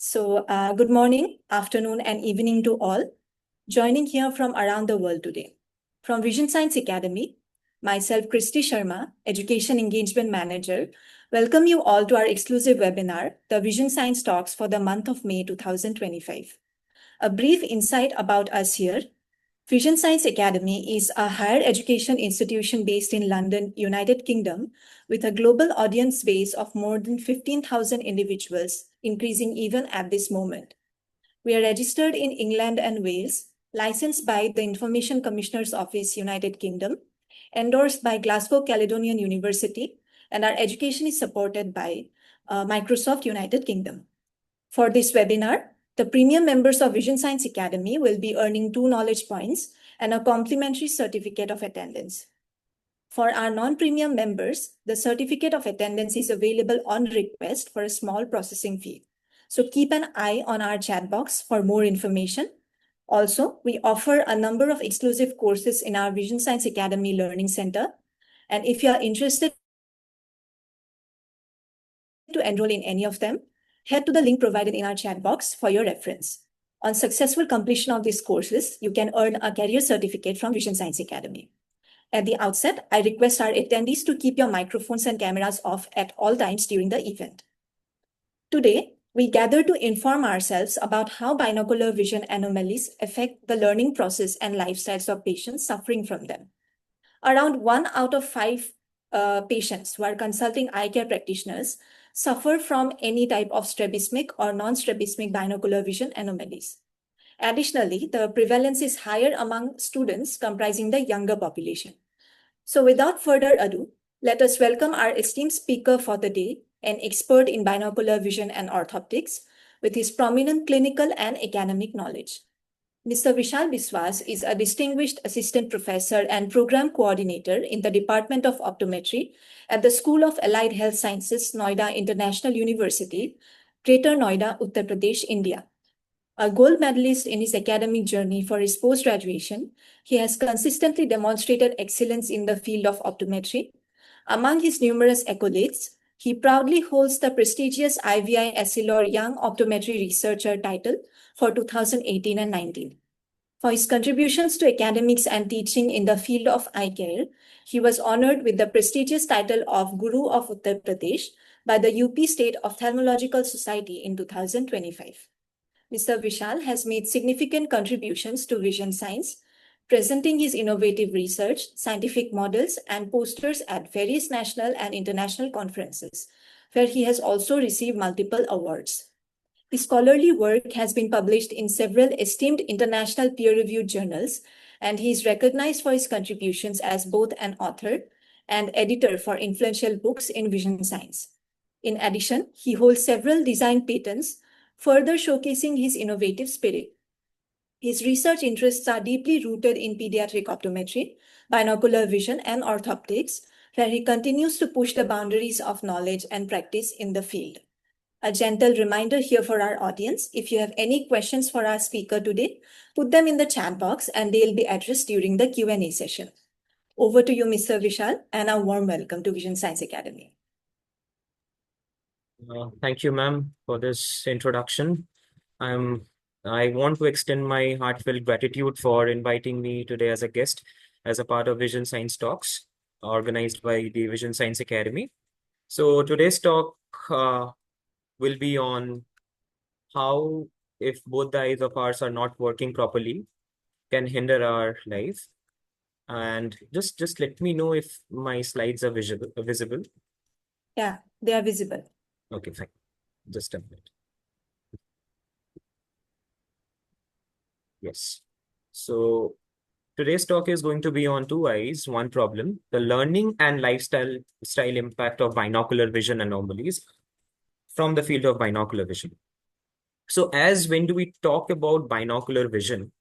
Good morning, afternoon, and evening to all joining here from around the world today. From Vision Science Academy, myself, Christy Sharma, Education Engagement Manager, welcome you all to our exclusive webinar, the Vision Science Talks for the month of May 2025. A brief insight about us here. Vision Science Academy is a higher education institution based in London, United Kingdom, with a global audience base of more than 15,000 individuals, increasing even at this moment. We are registered in England and Wales, licensed by the Information Commissioner's Office, United Kingdom, endorsed by Glasgow Caledonian University, and our education is supported by Microsoft United Kingdom. For this webinar, the premium members of Vision Science Academy will be earning 2 knowledge points and a complimentary certificate of attendance. For our non-premium members, the certificate of attendance is available on request for a small processing fee. So keep an eye on our chat box for more information. Also, we offer a number of exclusive courses in our Vision Science Academy Learning Center. And if you are interested to enroll in any of them, head to the link provided in our chat box for your reference. On successful completion of these courses, you can earn a career certificate from Vision Science Academy. At the outset, I request our attendees to keep your microphones and cameras off at all times during the event. Today, we gather to inform ourselves about how binocular vision anomalies affect the learning process and lifestyles of patients suffering from them. Around 1 out of 5 patients who are consulting eye care practitioners suffer from any type of strabismic or non-strabismic binocular vision anomalies. Additionally, the prevalence is higher among students comprising the younger population. So without further ado, let us welcome our esteemed speaker for the day, an expert in binocular vision and orthoptics, with his prominent clinical and academic knowledge. Mr. Vishal Biswas is a distinguished assistant professor and program coordinator in the Department of Optometry at the School of Allied Health Sciences, Noida International University, Greater Noida, Uttar Pradesh, India. A gold medalist in his academic journey for his post-graduation, he has consistently demonstrated excellence in the field of optometry. Among his numerous accolades, he proudly holds the prestigious IVI Essilor Young Optometry Researcher title for 2018 and 19. For his contributions to academics and teaching in the field of eye care, he was honored with the prestigious title of Guru of Uttar Pradesh by the UP State Ophthalmological Society in 2025. Mr. Vishal has made significant contributions to vision science, presenting his innovative research, scientific models, and posters at various national and international conferences, where he has also received multiple awards. His scholarly work has been published in several esteemed international peer-reviewed journals, and he is recognized for his contributions as both an author and editor for influential books in vision science. In addition, he holds several design patents, further showcasing his innovative spirit. His research interests are deeply rooted in pediatric optometry, binocular vision, and orthoptics, where he continues to push the boundaries of knowledge and practice in the field. A gentle reminder here for our audience, if you have any questions for our speaker today, put them in the chat box and they'll be addressed during the Q&A session. Over to you, Mr. Vishal, and a warm welcome to Vision Science Academy. Thank you, ma'am, for this introduction. I want to extend my heartfelt gratitude for inviting me today as a guest, as a part of Vision Science Talks, organized by the Vision Science Academy. So today's talk will be on how, if both the eyes of ours are not working properly, can hinder our life. And just let me know if my slides are visible. Yeah, they are visible. Okay, fine. Just a minute. Yes. So today's talk is going to be on two eyes, one problem, the learning and lifestyle impact of binocular vision anomalies from the field of binocular vision. So when do we talk about binocular vision,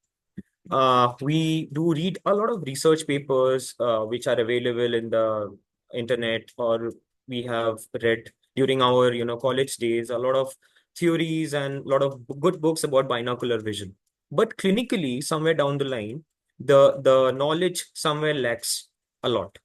we do read a lot of research papers which are available in the internet, or we have read during our college days a lot of theories and a lot of good books about binocular vision. But clinically, somewhere down the line, the knowledge somewhere lacks a lot,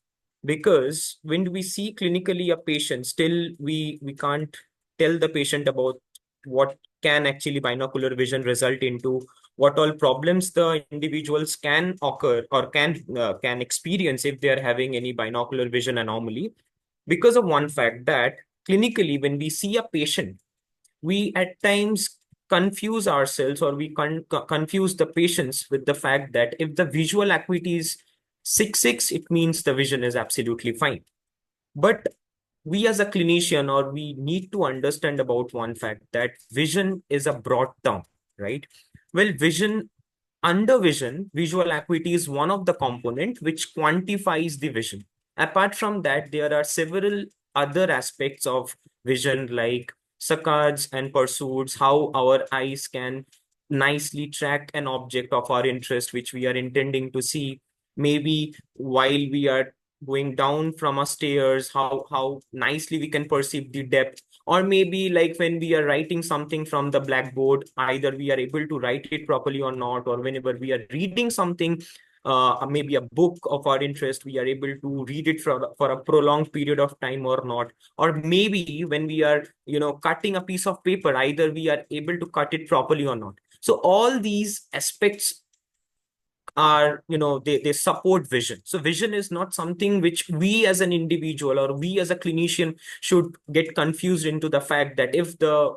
because when we see clinically a patient, still we can't tell the patient about what can actually binocular vision result into, what all problems the individuals can occur or can experience if they are having any binocular vision anomaly, because of one fact that clinically, when we see a patient, we at times confuse ourselves, or we confuse the patients with the fact that if the visual acuity is 6/6, it means the vision is absolutely fine. But we as a clinician, or we need to understand about one fact that vision is a broad term, right? Well, under vision, visual acuity is one of the component which quantifies the vision. Apart from that, there are several other aspects of vision, like saccades and pursuits, how our eyes can nicely track an object of our interest, which we are intending to see. Maybe while we are going down from a stairs, how nicely we can perceive the depth. Or maybe like when we are writing something from the blackboard, either we are able to write it properly or not, or whenever we are reading something, maybe a book of our interest, we are able to read it for a prolonged period of time or not. Or maybe when we are, cutting a piece of paper, either we are able to cut it properly or not. So all these aspects are, they support vision. So vision is not something which we as an individual or we as a clinician should get confused into the fact that if the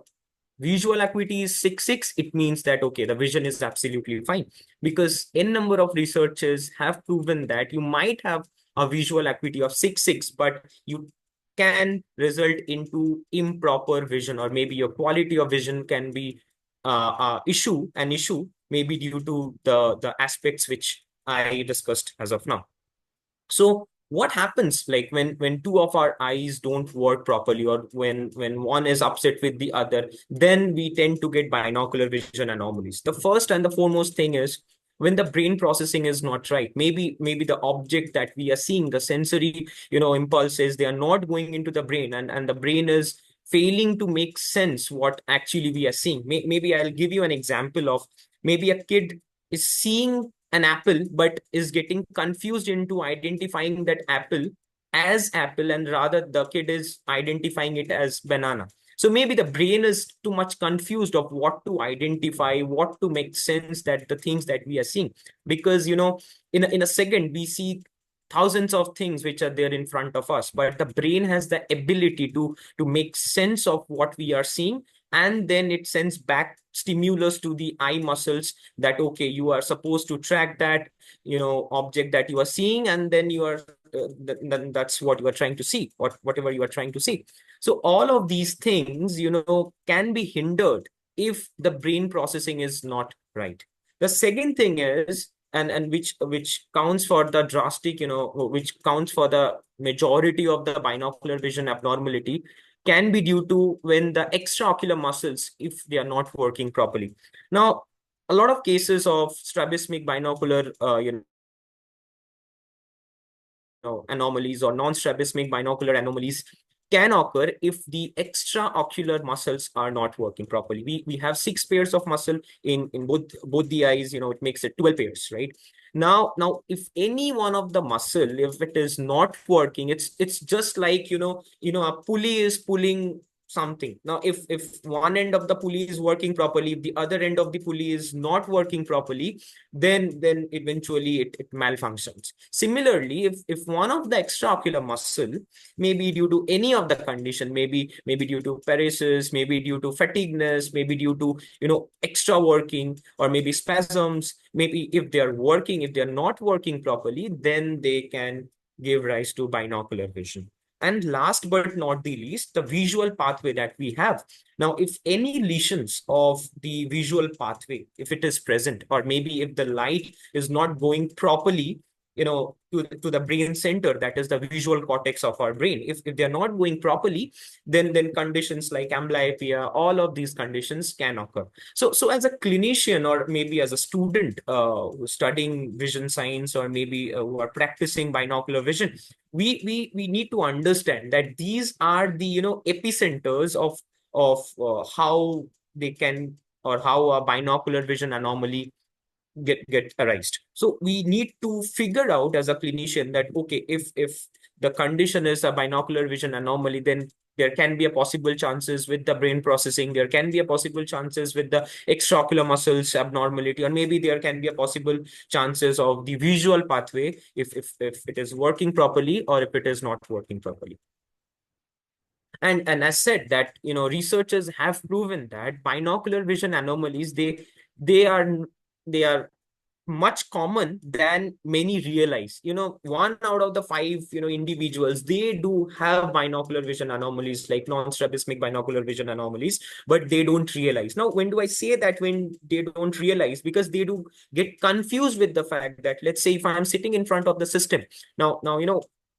visual acuity is 6/6, it means that, okay, the vision is absolutely fine. Because n number of researchers have proven that you might have a visual acuity of 6/6, but you can result into improper vision, or maybe your quality of vision can be an issue, maybe due to the aspects which I discussed as of now. So what happens, like when two of our eyes don't work properly, or when one is upset with the other, then we tend to get binocular vision anomalies. The first and the foremost thing is when the brain processing is not right. Maybe the object that we are seeing, the sensory, impulses, they are not going into the brain, and the brain is failing to make sense what actually we are seeing. Maybe I'll give you an example of, maybe a kid is seeing an apple but is getting confused into identifying that apple as apple, and rather the kid is identifying it as banana. So maybe the brain is too much confused of what to identify, what to make sense that the things that we are seeing. Because in a second we see thousands of things which are there in front of us, but the brain has the ability to make sense of what we are seeing, and then it sends back stimulus to the eye muscles that, okay, you are supposed to track that, object that you are seeing, and then you are then that's what you are trying to see, whatever you are trying to see. So all of these things, can be hindered if the brain processing is not right. The second thing is, and which counts for the drastic, which counts for the majority of the binocular vision abnormality, can be due to when the extraocular muscles, if they are not working properly. Now, a lot of cases of strabismic binocular, anomalies or non-strabismic binocular anomalies can occur if the extraocular muscles are not working properly. We have 6 pairs of muscle in both the eyes, it makes it 12 pairs, right? Now, if any one of the muscle, if it is not working, it's just like, a pulley is pulling something. Now, if one end of the pulley is working properly, if the other end of the pulley is not working properly, then eventually it malfunctions. Similarly, if one of the extraocular muscle, maybe due to any of the condition, maybe due to paresis, maybe due to fatigueness, maybe due to extra working, or maybe spasms, maybe if they are working, if they are not working properly, then they can give rise to binocular vision. And last but not the least, the visual pathway that we have. Now, if any lesions of the visual pathway, if it is present, or maybe if the light is not going properly, to the brain center, that is the visual cortex of our brain, if they're not going properly, then conditions like amblyopia, all of these conditions can occur. So as a clinician, or maybe as a student studying vision science, or maybe who are practicing binocular vision, we need to understand that these are the epicenters of how they can, or how a binocular vision anomaly get arised. So we need to figure out as a clinician that, okay, if the condition is a binocular vision anomaly, then There can be a possible chances with the brain processing. There can be a possible chances with the extraocular muscles abnormality, or maybe there can be a possible chances of the visual pathway if it is working properly or if it is not working properly. And as said that, researchers have proven that binocular vision anomalies, they are they are much common than many realize. 1 out of the 5 individuals, they do have binocular vision anomalies, like non-strabismic binocular vision anomalies, but they don't realize. Now, when do I say that when they don't realize? Because they do get confused with the fact that, let's say, if I'm sitting in front of the system now,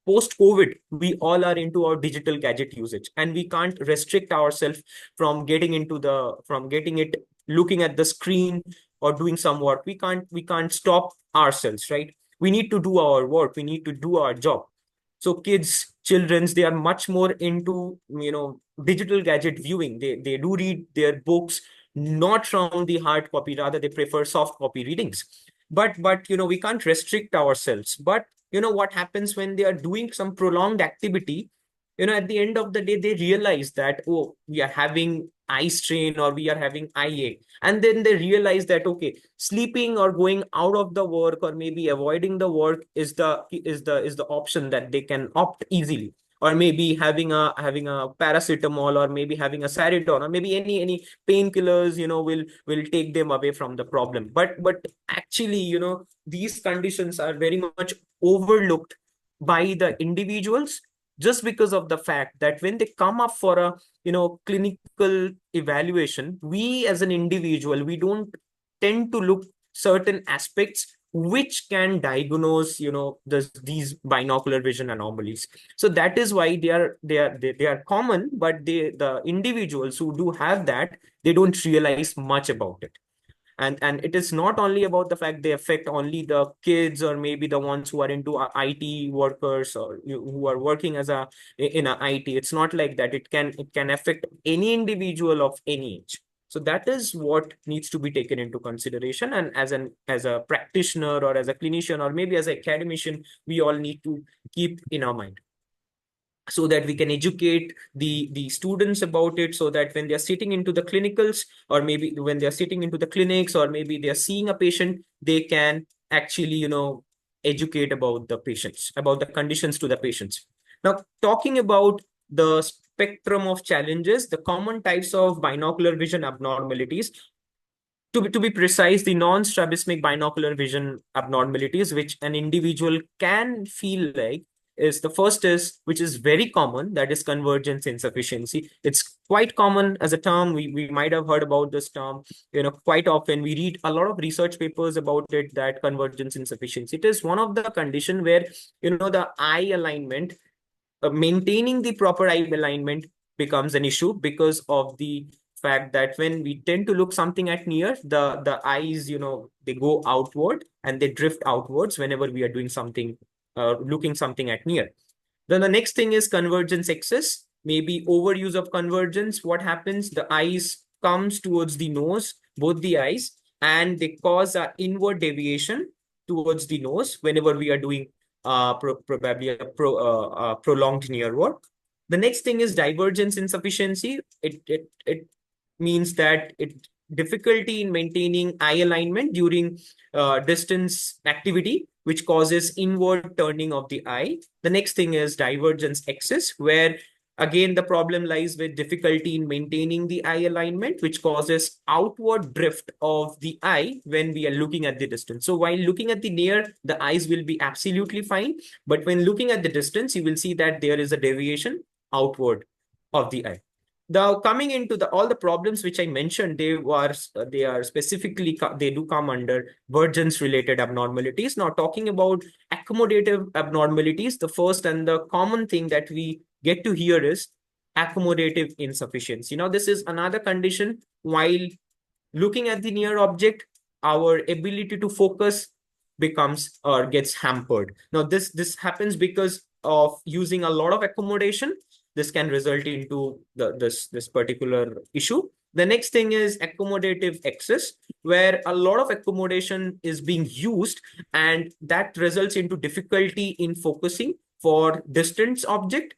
post COVID, we all are into our digital gadget usage, and we can't restrict ourselves from getting it, looking at the screen or doing some work. We can't stop ourselves, right? We need to do our work, we need to do our job. So children's, they are much more into digital gadget viewing. They do read their books not from the hard copy, rather they prefer soft copy readings. But we can't restrict ourselves. But what happens when they are doing some prolonged activity, at the end of the day, they realize that, oh, we are having eye strain or we are having eye ache. And then they realize that, okay, sleeping or going out of the work or maybe avoiding the work is the option that they can opt easily. Or maybe having a paracetamol, or maybe having a Saridon, or maybe any painkillers will take them away from the problem. But actually, these conditions are very much overlooked by the individuals, just because of the fact that when they come up for a clinical evaluation, we as an individual, we don't tend to look certain aspects which can diagnose these binocular vision anomalies. So that is why they are common, but the individuals who do have that, they don't realize much about it. And it is not only about the fact they affect only the kids, or maybe the ones who are into IT workers, or who are working in a IT. It's not like that. It can affect any individual of any age. So that is what needs to be taken into consideration. And as a practitioner, or as a clinician, or maybe as an academician, we all need to keep in our mind, so that we can educate the students about it, so that when they're sitting into the clinicals, or maybe when they're sitting into the clinics, or maybe they're seeing a patient, they can actually educate about the patients, about the conditions to the patients. Now, talking about the spectrum of challenges, the common types of binocular vision abnormalities, to be precise, the non-strabismic binocular vision abnormalities, which an individual can feel like, is the first is, which is very common, that is convergence insufficiency. It's quite common as a term. We might have heard about this term, quite often. We read a lot of research papers about it, that convergence insufficiency. It is one of the condition where, the eye alignment, maintaining the proper eye alignment becomes an issue, because of the fact that when we tend to look something at near, the eyes, they go outward and they drift outwards whenever we are doing something, looking something at near. Then the next thing is convergence excess, maybe overuse of convergence. What happens? The eyes comes towards the nose, both the eyes, and they cause an inward deviation towards the nose whenever we are doing probably a prolonged near work. The next thing is divergence insufficiency. It means that difficulty in maintaining eye alignment during distance activity, which causes inward turning of the eye. The next thing is divergence excess, where again the problem lies with difficulty in maintaining the eye alignment, which causes outward drift of the eye when we are looking at the distance. So while looking at the near, the eyes will be absolutely fine, but when looking at the distance, you will see that there is a deviation outward of the eye. Now, coming into all the problems which I mentioned, they are specifically, they do come under vergence related abnormalities. Now, talking about accommodative abnormalities, the first and the common thing that we get to hear is accommodative insufficiency. Now, this is another condition. While looking at the near object, our ability to focus becomes or gets hampered. Now, this happens because of using a lot of accommodation. This can result into this particular issue. The next thing is accommodative excess, where a lot of accommodation is being used, and that results into difficulty in focusing for distant object.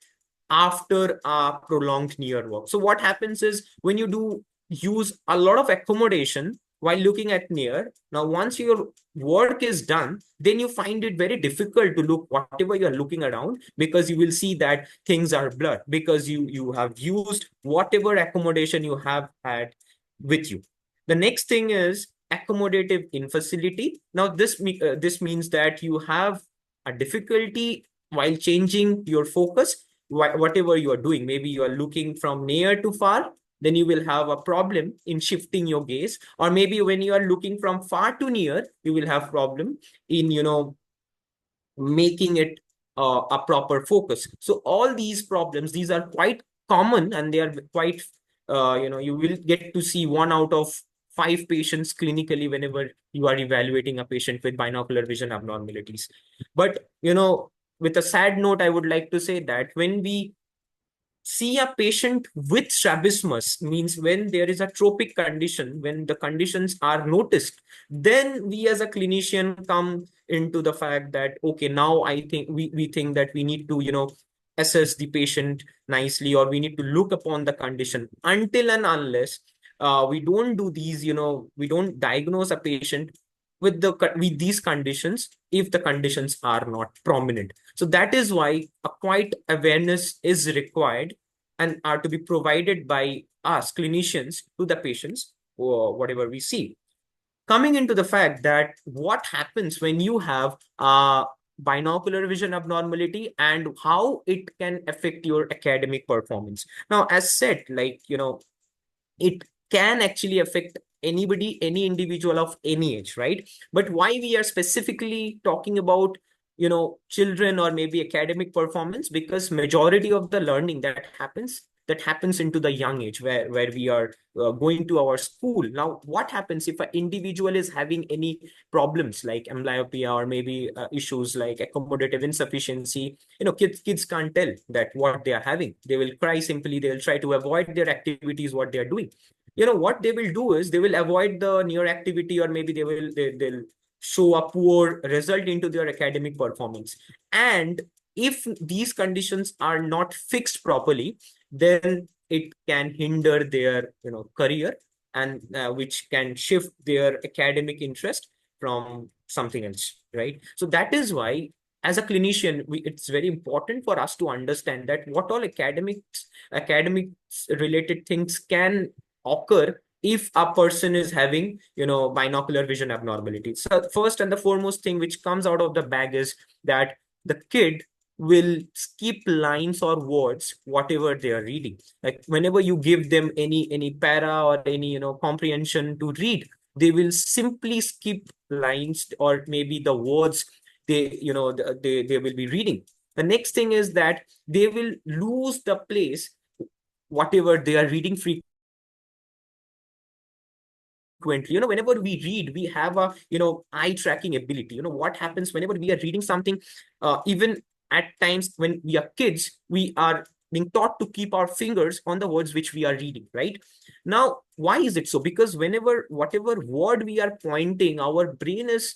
after a prolonged near work. So what happens is when you do use a lot of accommodation while looking at near, now once your work is done, then you find it very difficult to look whatever you're looking around, because you will see that things are blurred because you have used whatever accommodation you have had with you. The next thing is accommodative infacility. Now this means that you have a difficulty while changing your focus, whatever you are doing. Maybe you are looking from near to far, then you will have a problem in shifting your gaze. Or maybe when you are looking from far to near, you will have problem in making it a proper focus. So all these problems, these are quite common, and they are quite you will get to see 1 out of 5 patients clinically whenever you are evaluating a patient with binocular vision abnormalities. But with a sad note, I would like to say that when we see a patient with strabismus, means when there is a tropic condition, when the conditions are noticed, then we as a clinician come into the fact that, okay, now I think we think that we need to assess the patient nicely, or we need to look upon the condition. Until and unless we don't do these, we don't diagnose a patient with these conditions if the conditions are not prominent. So that is why a quite awareness is required and are to be provided by us clinicians to the patients or whatever we see. Coming into the fact that what happens when you have a binocular vision abnormality and how it can affect your academic performance. Now, as said, it can actually affect anybody, any individual of any age, right? But why we are specifically talking about children or maybe academic performance? Because majority of the learning that happens into the young age, where we are going to our school. Now what happens if an individual is having any problems like amblyopia, or maybe issues like accommodative insufficiency? Kids can't tell that what they are having. They will cry simply. They will try to avoid their activities, what they are doing. What they will do is they will avoid the near activity, or maybe they'll show a poor result into their academic performance. And if these conditions are not fixed properly, then it can hinder their career, and which can shift their academic interest from something else, right? So that is why as a clinician, it's very important for us to understand that what all academics related things can occur if a person is having binocular vision abnormalities. So first and the foremost thing which comes out of the bag is that the kid will skip lines or words whatever they are reading. Like whenever you give them any para or any comprehension to read, they will simply skip lines or maybe the words they will be reading. The next thing is that they will lose the place whatever they are reading frequently. Whenever we read, we have a eye tracking ability. What happens whenever we are reading something, even at times when we are kids, we are being taught to keep our fingers on the words which we are reading, right? Now why is it so? Because whenever whatever word we are pointing, our brain is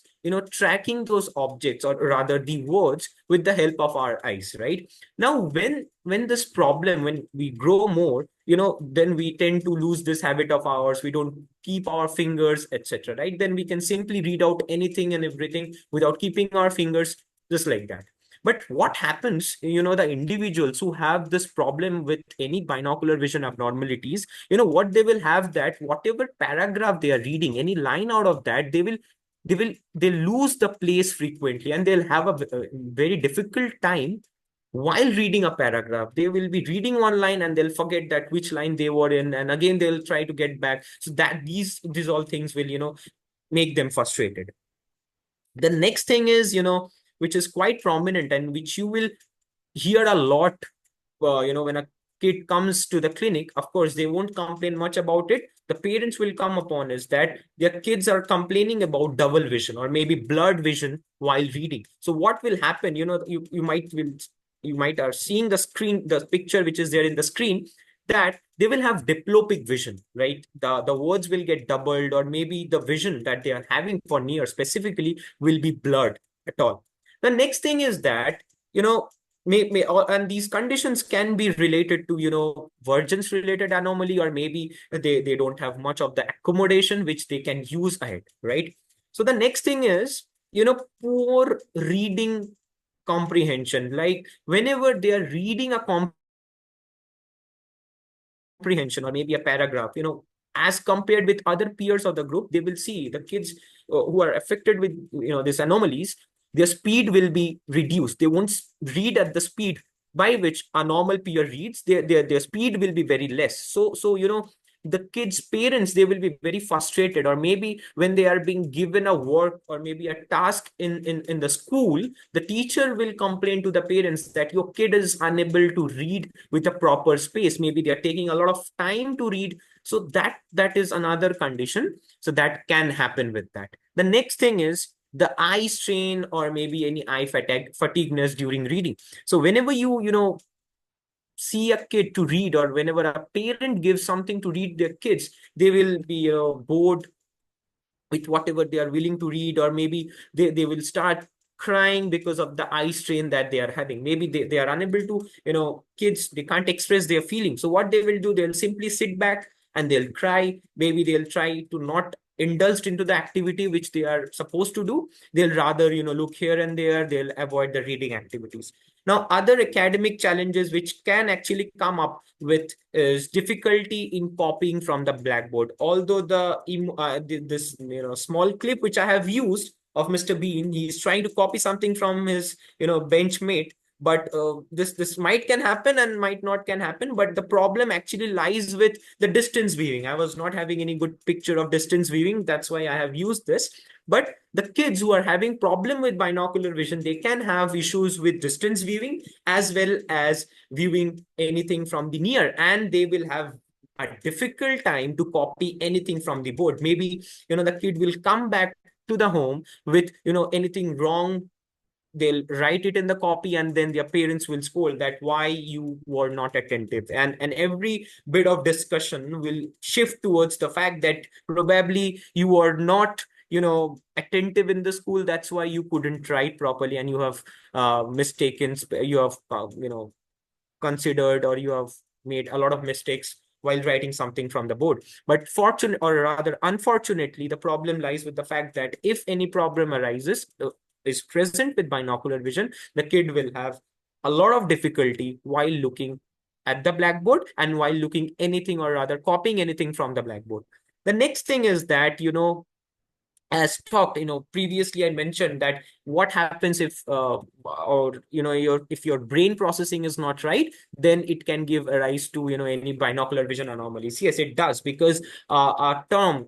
tracking those objects, or rather the words, with the help of our eyes, right? Now when this problem, when we grow more, then we tend to lose this habit of ours. We don't keep our fingers, etc., right? Then we can simply read out anything and everything without keeping our fingers, just like that. But what happens, the individuals who have this problem with any binocular vision abnormalities, what they will have, that whatever paragraph they are reading, any line out of that, they lose the place frequently, and they'll have a very difficult time while reading a paragraph. They will be reading one line and they'll forget that which line they were in, and again they'll try to get back. So that these all things will make them frustrated. The next thing is which is quite prominent and which you will hear a lot when a kid comes to the clinic. Of course they won't complain much about it. The parents will come upon is that their kids are complaining about double vision or maybe blurred vision while reading. So what will happen, you might are seeing the picture which is there in the screen, that they will have diplopic vision, right? The words will get doubled, or maybe the vision that they are having for near specifically will be blurred at all. The next thing is that and these conditions can be related to, virgins related anomaly, or maybe they don't have much of the accommodation which they can use ahead, right? So the next thing is, poor reading comprehension. Like whenever they are reading a comprehension or maybe a paragraph, as compared with other peers of the group, they will see the kids who are affected with, these anomalies, their speed will be reduced. They won't read at the speed by which a normal peer reads. Their speed will be very less. So the kids' parents, they will be very frustrated, or maybe when they are being given a work or maybe a task in the school, the teacher will complain to the parents that your kid is unable to read with a proper space. Maybe they are taking a lot of time to read. So that is another condition. So that can happen with that. The next thing is the eye strain or maybe any eye fatigueness during reading. So whenever you see a kid to read, or whenever a parent gives something to read their kids, they will be bored with whatever they are willing to read, or maybe they will start crying because of the eye strain that they are having. Maybe they are unable to, kids, they can't express their feelings. So what they will do, they'll simply sit back and they'll cry. Maybe they'll try to not indulge into the activity which they are supposed to do. They'll rather, look here and there. They'll avoid the reading activities. Now, other academic challenges which can actually come up with is difficulty in copying from the blackboard. Although this small clip which I have used of Mr. Bean, he's trying to copy something from his benchmate, but this might can happen and might not can happen. But the problem actually lies with the distance viewing. I was not having any good picture of distance viewing, that's why I have used this. But the kids who are having problem with binocular vision, they can have issues with distance viewing as well as viewing anything from the near, and they will have a difficult time to copy anything from the board. Maybe the kid will come back to the home with anything wrong. They'll write it in the copy, and then their parents will scold that why you were not attentive, and every bit of discussion will shift towards the fact that probably you were not attentive in the school. That's why you couldn't write properly, and you have mistaken, you have considered, or you have made a lot of mistakes while writing something from the board. But fortunate, or rather unfortunately, the problem lies with the fact that if any problem arises, is present with binocular vision, the kid will have a lot of difficulty while looking at the blackboard and while looking anything, or rather copying anything from the blackboard. The next thing is that, as talked, previously I mentioned that what happens if or if your brain processing is not right, then it can give a rise to any binocular vision anomalies. Yes, it does, because a term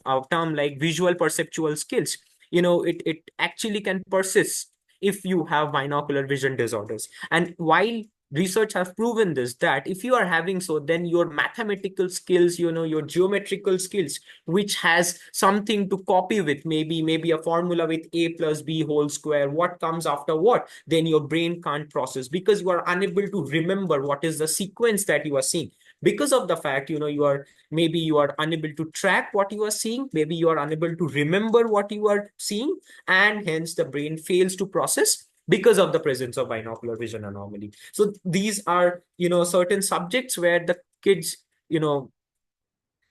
like visual perceptual skills, it actually can persist if you have binocular vision disorders. And while research has proven this, that if you are having, so then your mathematical skills, your geometrical skills, which has something to copy with, maybe a formula with a plus b whole square, what comes after what, then your brain can't process, because you are unable to remember what is the sequence that you are seeing, because of the fact you are unable to track what you are seeing, maybe you are unable to remember what you are seeing, and hence the brain fails to process because of the presence of binocular vision anomaly. So these are certain subjects where the kids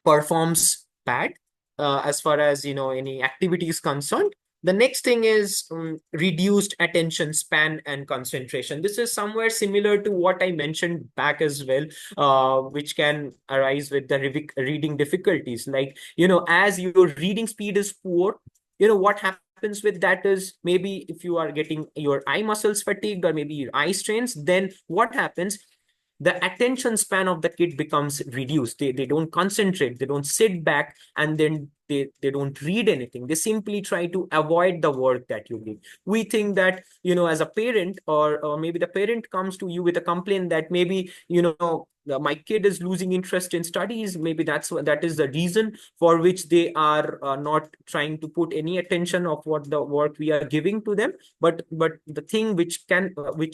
performs bad as far as any activity is concerned. The next thing is reduced attention span and concentration. This is somewhere similar to what I mentioned back as well, which can arise with the reading difficulties. Like, as your reading speed is poor, what happens with that is, maybe if you are getting your eye muscles fatigued or maybe your eye strains, then what happens, the attention span of the kid becomes reduced. They don't concentrate, they don't sit back, and then they don't read anything. They simply try to avoid the work that you give. We think that, as a parent, or maybe the parent comes to you with a complaint that maybe, my kid is losing interest in studies. Maybe that is the reason for which they are not trying to put any attention of what the work we are giving to them. But the thing which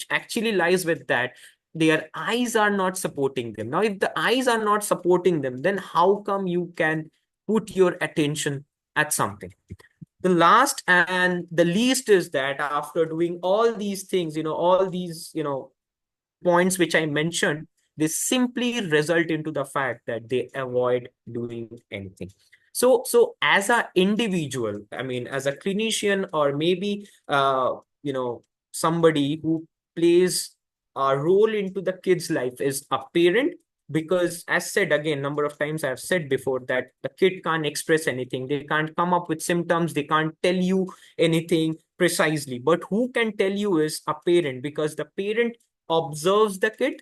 actually lies with that, their eyes are not supporting them. Now, if the eyes are not supporting them, then how come you can put your attention at something? The last and the least is that after doing all these things, all these, points which I mentioned, they simply result into the fact that they avoid doing anything. So as an individual, I mean, as a clinician, or maybe somebody who plays a role into the kid's life is a parent, because as said again, number of times I've said before, that the kid can't express anything, they can't come up with symptoms, they can't tell you anything precisely, but who can tell you is a parent, because the parent observes the kid,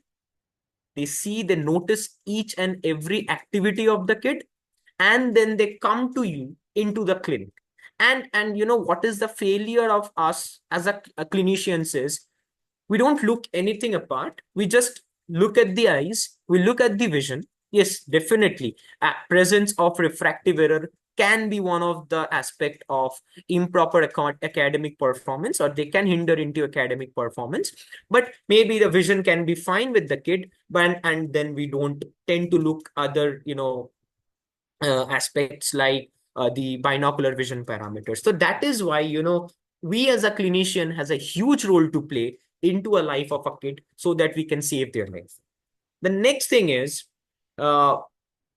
they notice each and every activity of the kid, and then they come to you into the clinic. And what is the failure of us as a clinicians is, we don't look anything apart. We just look at the eyes, we look at the vision. Yes, definitely. Presence of refractive error can be one of the aspect of improper academic performance, or they can hinder into academic performance. But maybe the vision can be fine with the kid, but and then we don't tend to look other aspects like the binocular vision parameters. So that is why we as a clinician has a huge role to play into a life of a kid, so that we can save their life. The next thing is, uh,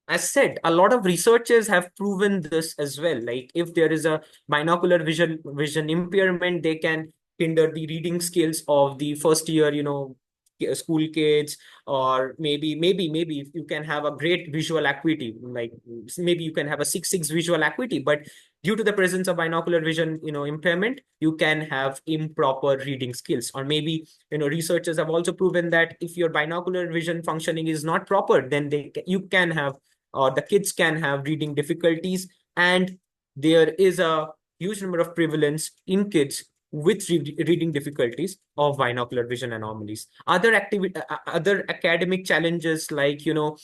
as said, a lot of researchers have proven this as well. Like if there is a binocular vision impairment, they can hinder the reading skills of the first year, school kids, or maybe if you can have a great visual acuity, like maybe you can have a 6/6 visual acuity, but due to the presence of binocular vision, impairment, you can have improper reading skills. Or maybe, researchers have also proven that if your binocular vision functioning is not proper, then you can have, or the kids can have, reading difficulties. And there is a huge number of prevalence in kids with reading difficulties of binocular vision anomalies. Other academic challenges, like due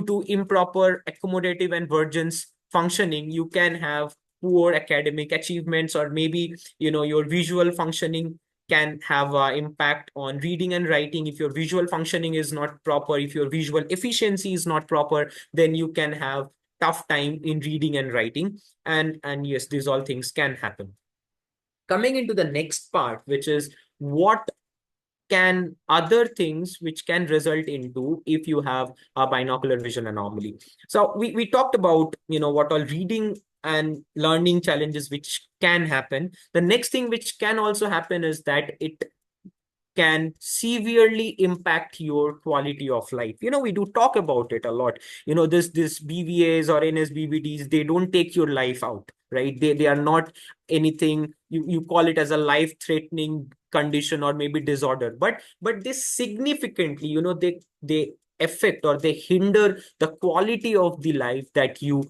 to improper accommodative and vergence functioning, you can have poor academic achievements. Or maybe your visual functioning can have an impact on reading and writing. If your visual functioning is not proper, if your visual efficiency is not proper, then you can have tough time in reading and writing. And yes, these all things can happen. Coming into the next part, which is what can other things which can result into if you have a binocular vision anomaly. So we talked about what all reading and learning challenges which can happen. The next thing which can also happen is that it can severely impact your quality of life. We do talk about it a lot. This BVAs or NSBBDs, they don't take your life out, right? They are not anything you call it as a life threatening condition or maybe disorder, but they significantly, they affect or they hinder the quality of the life that you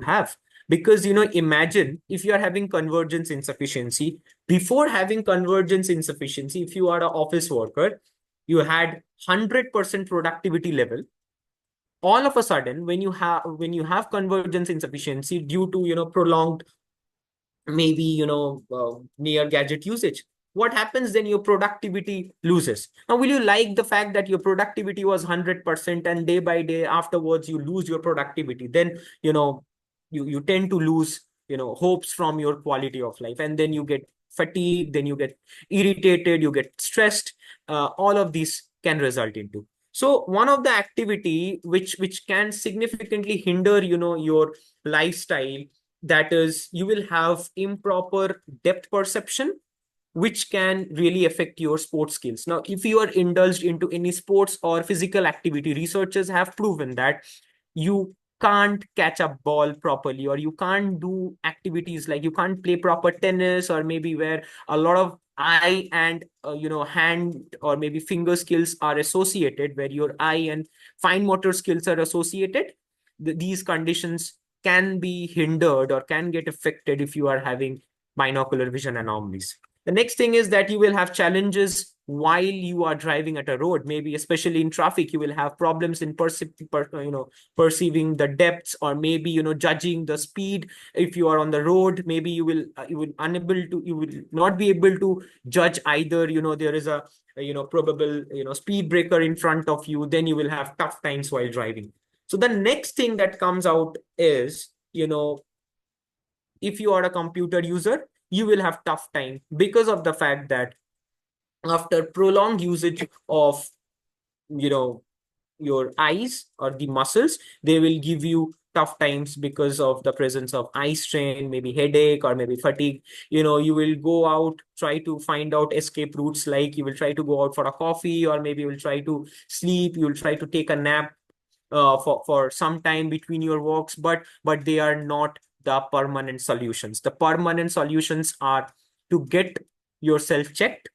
have. Because imagine if you are having convergence insufficiency. Before having convergence insufficiency, if you are an office worker, you had 100% productivity level. All of a sudden, when you have convergence insufficiency due to prolonged, maybe near gadget usage, what happens then? Your productivity loses. Now, will you like the fact that your productivity was 100% and day by day afterwards you lose your productivity? Then you tend to lose hopes from your quality of life, and then you get fatigued, then you get irritated, you get stressed. All of these can result into. So one of the activity which can significantly hinder your lifestyle, that is, you will have improper depth perception, which can really affect your sports skills. Now, if you are indulged into any sports or physical activity, researchers have proven that you can't catch a ball properly, or you can't do activities like you can't play proper tennis, or maybe where a lot of eye and hand or maybe finger skills are associated, where your eye and fine motor skills are associated. These conditions can be hindered or can get affected if you are having binocular vision anomalies. The next thing is that you will have challenges while you are driving at a road. Maybe especially in traffic, you will have problems in perceiving the depths, or maybe judging the speed. If you are on the road, maybe you will not be able to judge either. There is a probable speed breaker in front of you. Then you will have tough times while driving. So the next thing that comes out is, if you are a computer user, you will have tough time because of the fact that after prolonged usage of, your eyes or the muscles, they will give you tough times because of the presence of eye strain, maybe headache or maybe fatigue. You will go out, try to find out escape routes, like you will try to go out for a coffee, or maybe you will try to sleep, you will try to take a nap for some time between your walks, but they are not the permanent solutions. The permanent solutions are to get yourself checked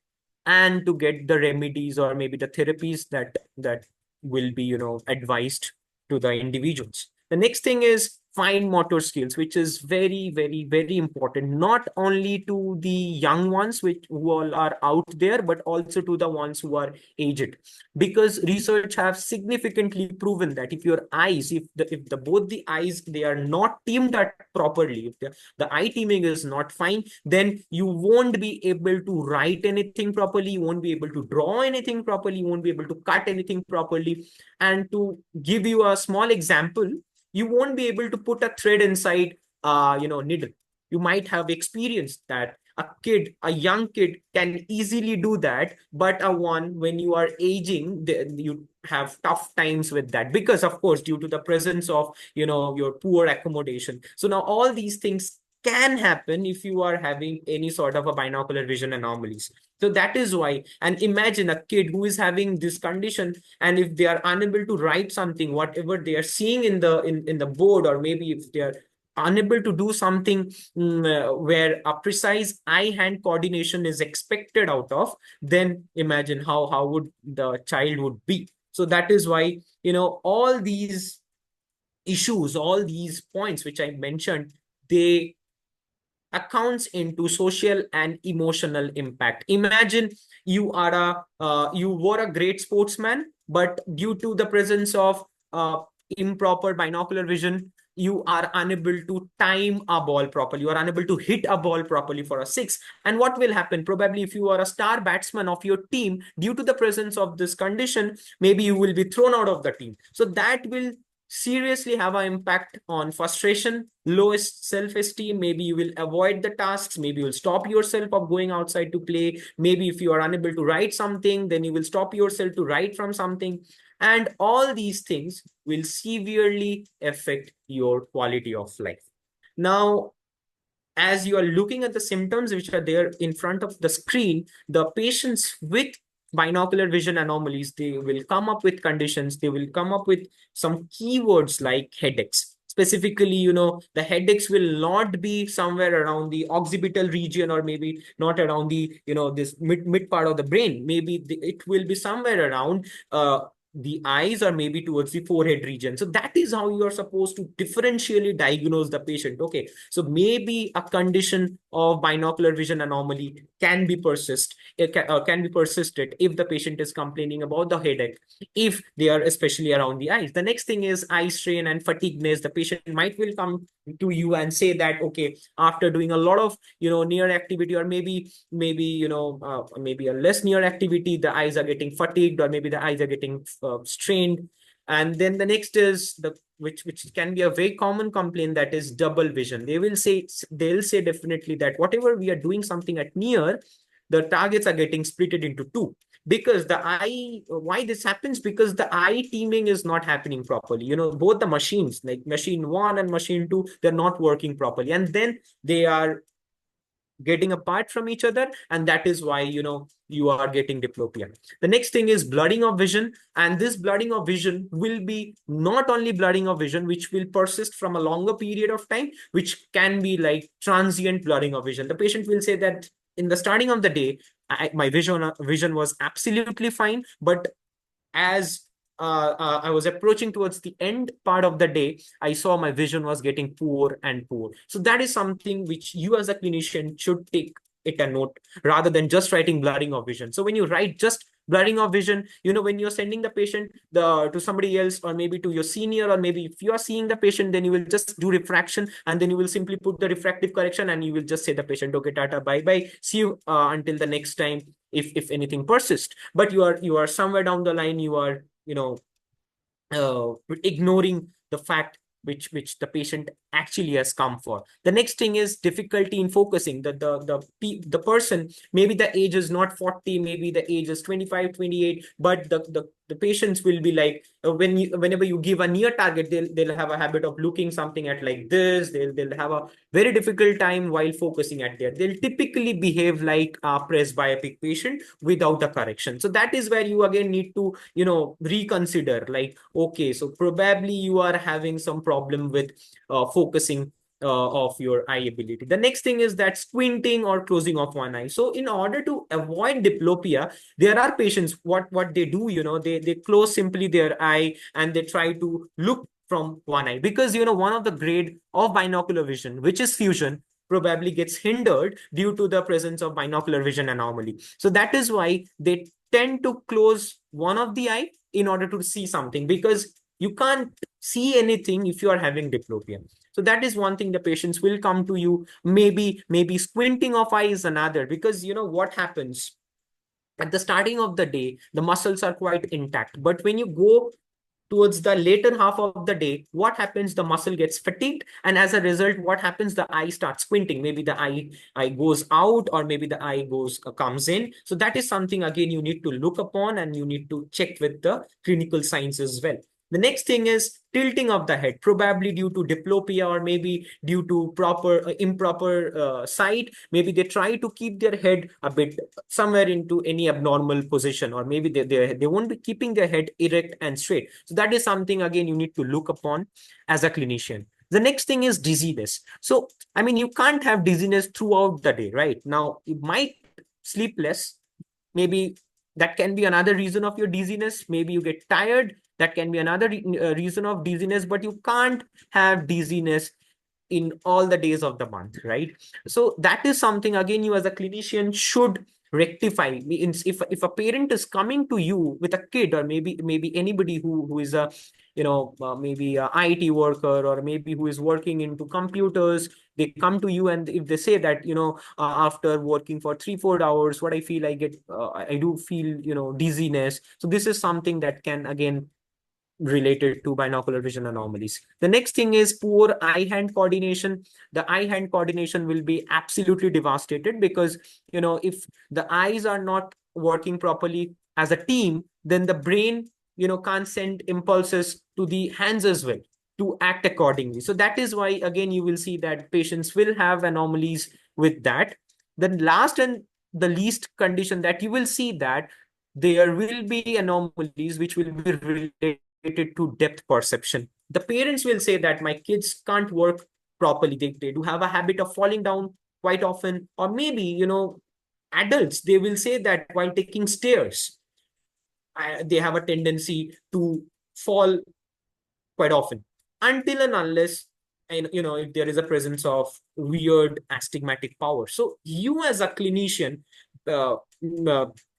and to get the remedies or maybe the therapies that will be advised to the individuals. The next thing is fine motor skills, which is very, very, very important, not only to the young ones who all are out there, but also to the ones who are aged, because research have significantly proven that if your eyes, if the both the eyes, they are not teamed up properly, if the eye teaming is not fine, then you won't be able to write anything properly, you won't be able to draw anything properly, you won't be able to cut anything properly. And to give you a small example, you won't be able to put a thread inside needle. You might have experienced that a young kid can easily do that, but when you are aging, you have tough times with that, because of course, due to the presence of your poor accommodation. So now all these things can happen if you are having any sort of a binocular vision anomalies. So that is why, and imagine a kid who is having this condition, and if they are unable to write something, whatever they are seeing in the board, or maybe if they are unable to do something where a precise eye-hand coordination is expected out of, then imagine how would the child would be. So that is why all these issues, all these points which I mentioned, they accounts into social and emotional impact. Imagine you were a great sportsman, but due to the presence of improper binocular vision, you are unable to time a ball properly, you are unable to hit a ball properly for a six. And what will happen? Probably if you are a star batsman of your team, due to the presence of this condition, maybe you will be thrown out of the team. So that will seriously have an impact on frustration, lowest self-esteem. Maybe you will avoid the tasks, maybe you will stop yourself of going outside to play. Maybe if you are unable to write something, then you will stop yourself to write from something. And all these things will severely affect your quality of life. Now, as you are looking at the symptoms which are there in front of the screen, the patients with binocular vision anomalies, they will come up with conditions, they will come up with some keywords like headaches. Specifically, the headaches will not be somewhere around the occipital region, or maybe not around the, this mid part of the brain. Maybe it will be somewhere around the eyes, or maybe towards the forehead region. So that is how you are supposed to differentially diagnose the patient. Okay, so maybe a condition of binocular vision anomaly can be can be persisted if the patient is complaining about the headache, if they are especially around the eyes. The next thing is eye strain and fatigueness. The patient might will come to you and say that, okay, after doing a lot of near activity, or maybe maybe a less near activity, the eyes are getting fatigued, or maybe the eyes are getting strained. And then the next is the which can be a very common complaint, that is double vision. They'll say definitely that whatever we are doing something at near, the targets are getting splitted into two, because the eye, why this happens? Because the eye teaming is not happening properly. Both the machines, like machine 1 and machine 2, they're not working properly, and then they are getting apart from each other, and that is why you are getting diplopia. The next thing is blurring of vision, and this blurring of vision will be not only blurring of vision, which will persist from a longer period of time, which can be like transient blurring of vision. The patient will say that in the starting of the day, my vision was absolutely fine, but as I was approaching towards the end part of the day, I saw my vision was getting poor and poor. So that is something which you as a clinician should take it a note, rather than just writing blurring of vision. So when you write just blurring of vision, when you're sending the patient to somebody else, or maybe to your senior, or maybe if you are seeing the patient, then you will just do refraction, and then you will simply put the refractive correction, and you will just say the patient, okay, tata, bye bye, see you until the next time, if anything persists. But you are somewhere down the line, you are ignoring the fact which the patient actually has come for. The next thing is difficulty in focusing. The person, maybe the age is not 40, maybe the age is 25, 28, but the patients will be like, whenever you give a near target, they'll have a habit of looking something at like this. They'll have a very difficult time while focusing at there. They'll typically behave like a presbyopic patient without a correction. So that is where you again need to, reconsider, like, okay, so probably you are having some problem with focusing of your eye ability. The next thing is that squinting or closing of one eye. So in order to avoid diplopia, there are patients, what they do, they close simply their eye and they try to look from one eye, because one of the grade of binocular vision, which is fusion, probably gets hindered due to the presence of binocular vision anomaly. So that is why they tend to close one of the eye in order to see something, because you can't see anything if you are having diplopia. So that is one thing the patients will come to you. Maybe squinting of eye is another, because what happens at the starting of the day, the muscles are quite intact, but when you go towards the later half of the day, what happens? The muscle gets fatigued, and as a result, what happens? The eye starts squinting. Maybe the eye goes out, or maybe the eye comes in. So that is something again you need to look upon, and you need to check with the clinical signs as well. The next thing is tilting of the head, probably due to diplopia, or maybe due to improper sight. Maybe they try to keep their head a bit somewhere into any abnormal position, or maybe they won't be keeping their head erect and straight. So that is something again you need to look upon as a clinician. The next thing is dizziness. So I mean, you can't have dizziness throughout the day, right? Now you might sleep less. Maybe that can be another reason of your dizziness. Maybe you get tired. That can be another reason of dizziness, but you can't have dizziness in all the days of the month, right? So that is something again you as a clinician should rectify. Means if a parent is coming to you with a kid, or maybe anybody who is a maybe a IT worker, or maybe who is working into computers, they come to you, and if they say that after working for 3-4 hours, what I feel, I do feel dizziness. So this is something that can again related to binocular vision anomalies. The next thing is poor eye-hand coordination. The eye-hand coordination will be absolutely devastated, because if the eyes are not working properly as a team, then the brain can't send impulses to the hands as well to act accordingly. So that is why again you will see that patients will have anomalies with that. The last and the least condition that you will see, that there will be anomalies which will be related to depth perception. The parents will say that my kids can't work properly. They do have a habit of falling down quite often. Or maybe, adults, they will say that while taking stairs, they have a tendency to fall quite often, until and unless, and if there is a presence of weird astigmatic power. So you as a clinician, uh,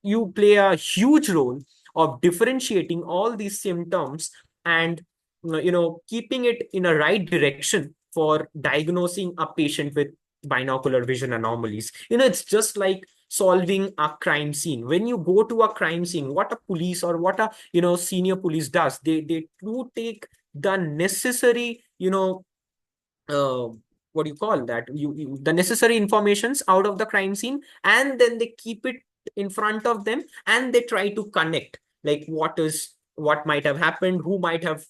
you play a huge role of differentiating all these symptoms, and keeping it in a right direction for diagnosing a patient with binocular vision anomalies. It's just like solving a crime scene. When you go to a crime scene, what a police or what a senior police does, they do take the necessary uh, what do you call that, the necessary informations out of the crime scene, and then they keep it in front of them, and they try to connect, like what might have happened, who might have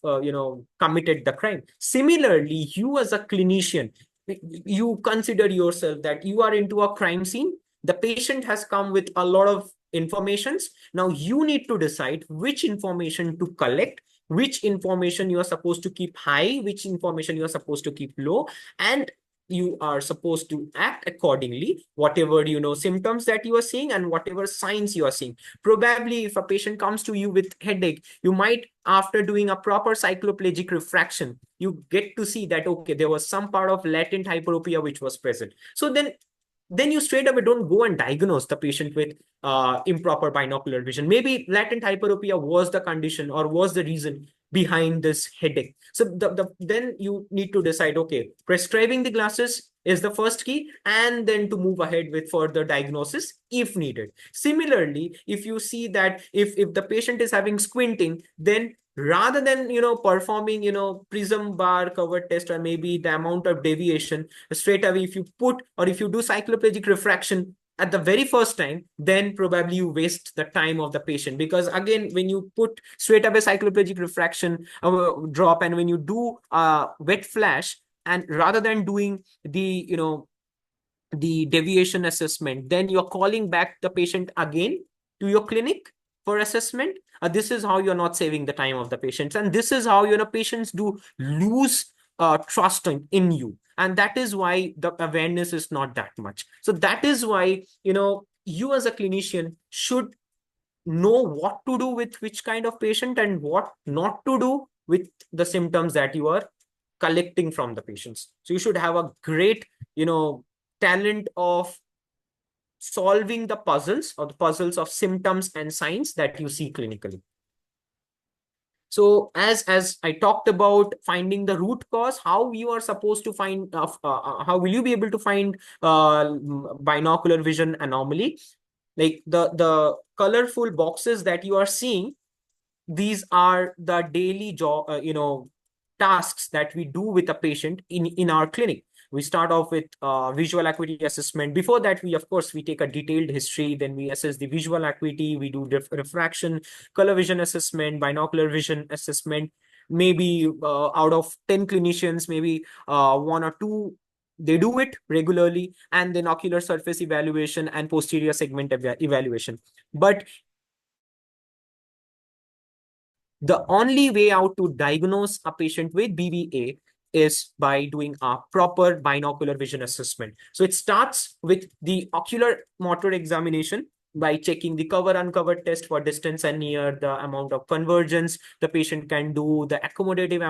committed the crime. Similarly, you as a clinician, you consider yourself that you are into a crime scene. The patient has come with a lot of informations. Now you need to decide which information to collect, which information you are supposed to keep high, which information you are supposed to keep low, and you are supposed to act accordingly, whatever symptoms that you are seeing and whatever signs you are seeing. Probably if a patient comes to you with headache, you might, after doing a proper cycloplegic refraction, you get to see that okay, there was some part of latent hyperopia which was present. So then you straight away don't go and diagnose the patient with improper binocular vision. Maybe latent hyperopia was the condition or was the reason behind this headache. So then you need to decide, okay, prescribing the glasses is the first key, and then to move ahead with further diagnosis if needed. Similarly, if you see that if the patient is having squinting, then rather than, performing, prism bar cover test or maybe the amount of deviation straight away, if you put or if you do cycloplegic refraction at the very first time, then probably you waste the time of the patient. Because again, when you put straight away cycloplegic refraction drop, and when you do wet flash, and rather than doing the deviation assessment, then you're calling back the patient again to your clinic for assessment. This is how you're not saving the time of the patients, and this is how patients do lose trust in you, and that is why the awareness is not that much. So that is why you as a clinician should know what to do with which kind of patient and what not to do with the symptoms that you are collecting from the patients. So you should have a great talent of solving the puzzles, or the puzzles of symptoms and signs that you see clinically. So as I talked about finding the root cause, how you are supposed to find, how will you be able to find binocular vision anomaly? Like the colorful boxes that you are seeing, these are the daily job, tasks that we do with a patient in our clinic. We start off with visual acuity assessment. Before that, of course, we take a detailed history. Then we assess the visual acuity. We do refraction, color vision assessment, binocular vision assessment. Maybe out of 10 clinicians, maybe one or two, they do it regularly, and then ocular surface evaluation and posterior segment evaluation. But the only way out to diagnose a patient with BVA is by doing a proper binocular vision assessment. So it starts with the ocular motor examination by checking the cover uncover test for distance and near, the amount of convergence the patient can do, the accommodative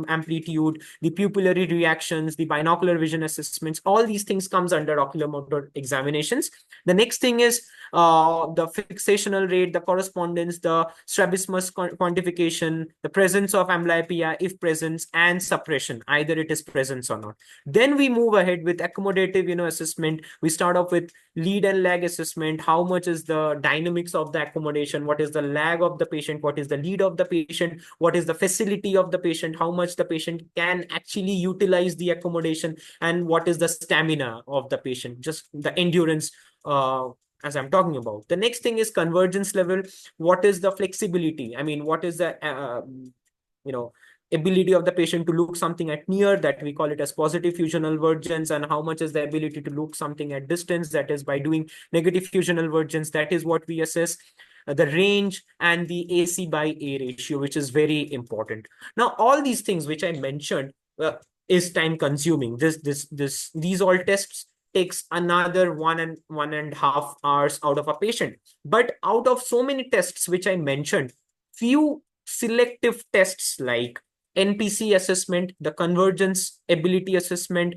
amplitude, the pupillary reactions, the binocular vision assessments. All these things comes under ocular motor examinations. The next thing is the fixational rate, the correspondence, the strabismus quantification, the presence of amblyopia, if presence, and suppression, either it is presence or not. Then we move ahead with accommodative, assessment. We start off with lead and lag assessment. How much is the dynamics of the accommodation? What is the lag of the patient? What is the lead of the patient? What is the facility of the patient? How much the patient can actually utilize the accommodation? And what is the stamina of the patient? Just the endurance, as I'm talking about. The next thing is convergence level. What is the flexibility? I mean, what is the ability of the patient to look something at near, that we call it as positive fusional vergence, and how much is the ability to look something at distance, that is by doing negative fusional vergence. That is what we assess. The range and the AC by A ratio, which is very important. Now, all these things which I mentioned is time consuming. These all tests takes another 1.5 hours out of a patient. But out of so many tests which I mentioned, few selective tests like NPC assessment, the convergence ability assessment,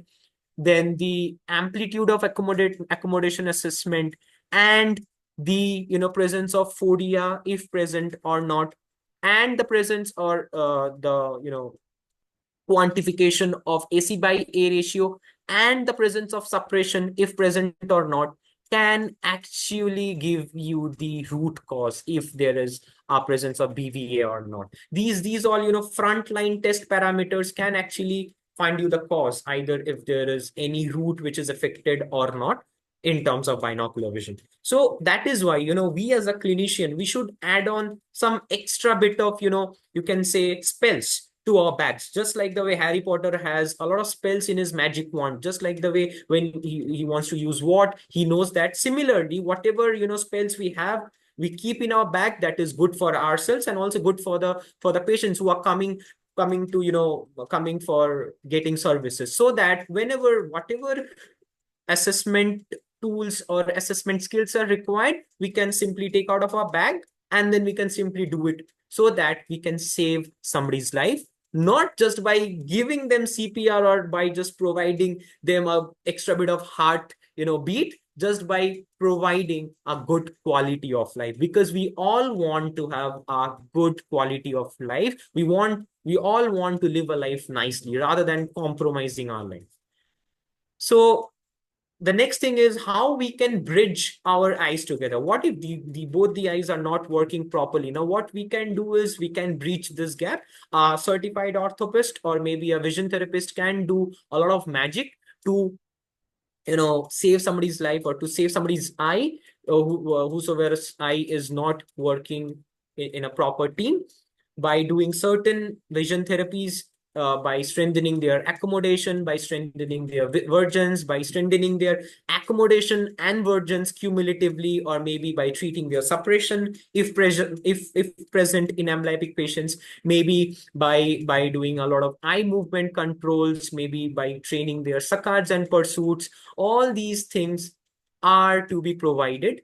then the amplitude of accommodation assessment, and the presence of phodia, if present or not, and the presence or the quantification of AC by A ratio, and the presence of suppression, if present or not, can actually give you the root cause if there is a presence of BVA or not. These all frontline test parameters can actually find you the cause, either if there is any root which is affected or not in terms of binocular vision. So that is why we as a clinician, we should add on some extra bit of you can say spells to our bags, just like the way Harry Potter has a lot of spells in his magic wand, just like the way when he wants to use what, he knows that. Similarly, whatever spells we have, we keep in our bag, that is good for ourselves and also good for the patients who are coming for getting services, so that whenever whatever assessment tools or assessment skills are required, we can simply take out of our bag and then we can simply do it, so that we can save somebody's life, not just by giving them CPR or by just providing them a extra bit of heart beat, just by providing a good quality of life, because we all want to have a good quality of life. We all want to live a life nicely rather than compromising our life. So the next thing is how we can bridge our eyes together. What if the both the eyes are not working properly? Now, what we can do is we can breach this gap. A certified orthoptist or maybe a vision therapist can do a lot of magic to save somebody's life or to save somebody's eye, whosoever's eye is not working in a proper team, by doing certain vision therapies, by strengthening their accommodation, by strengthening their versions, by strengthening their accommodation and versions cumulatively, or maybe by treating their suppression if present, if present in amblyopic patients, maybe by doing a lot of eye movement controls, maybe by training their saccades and pursuits. All these things are to be provided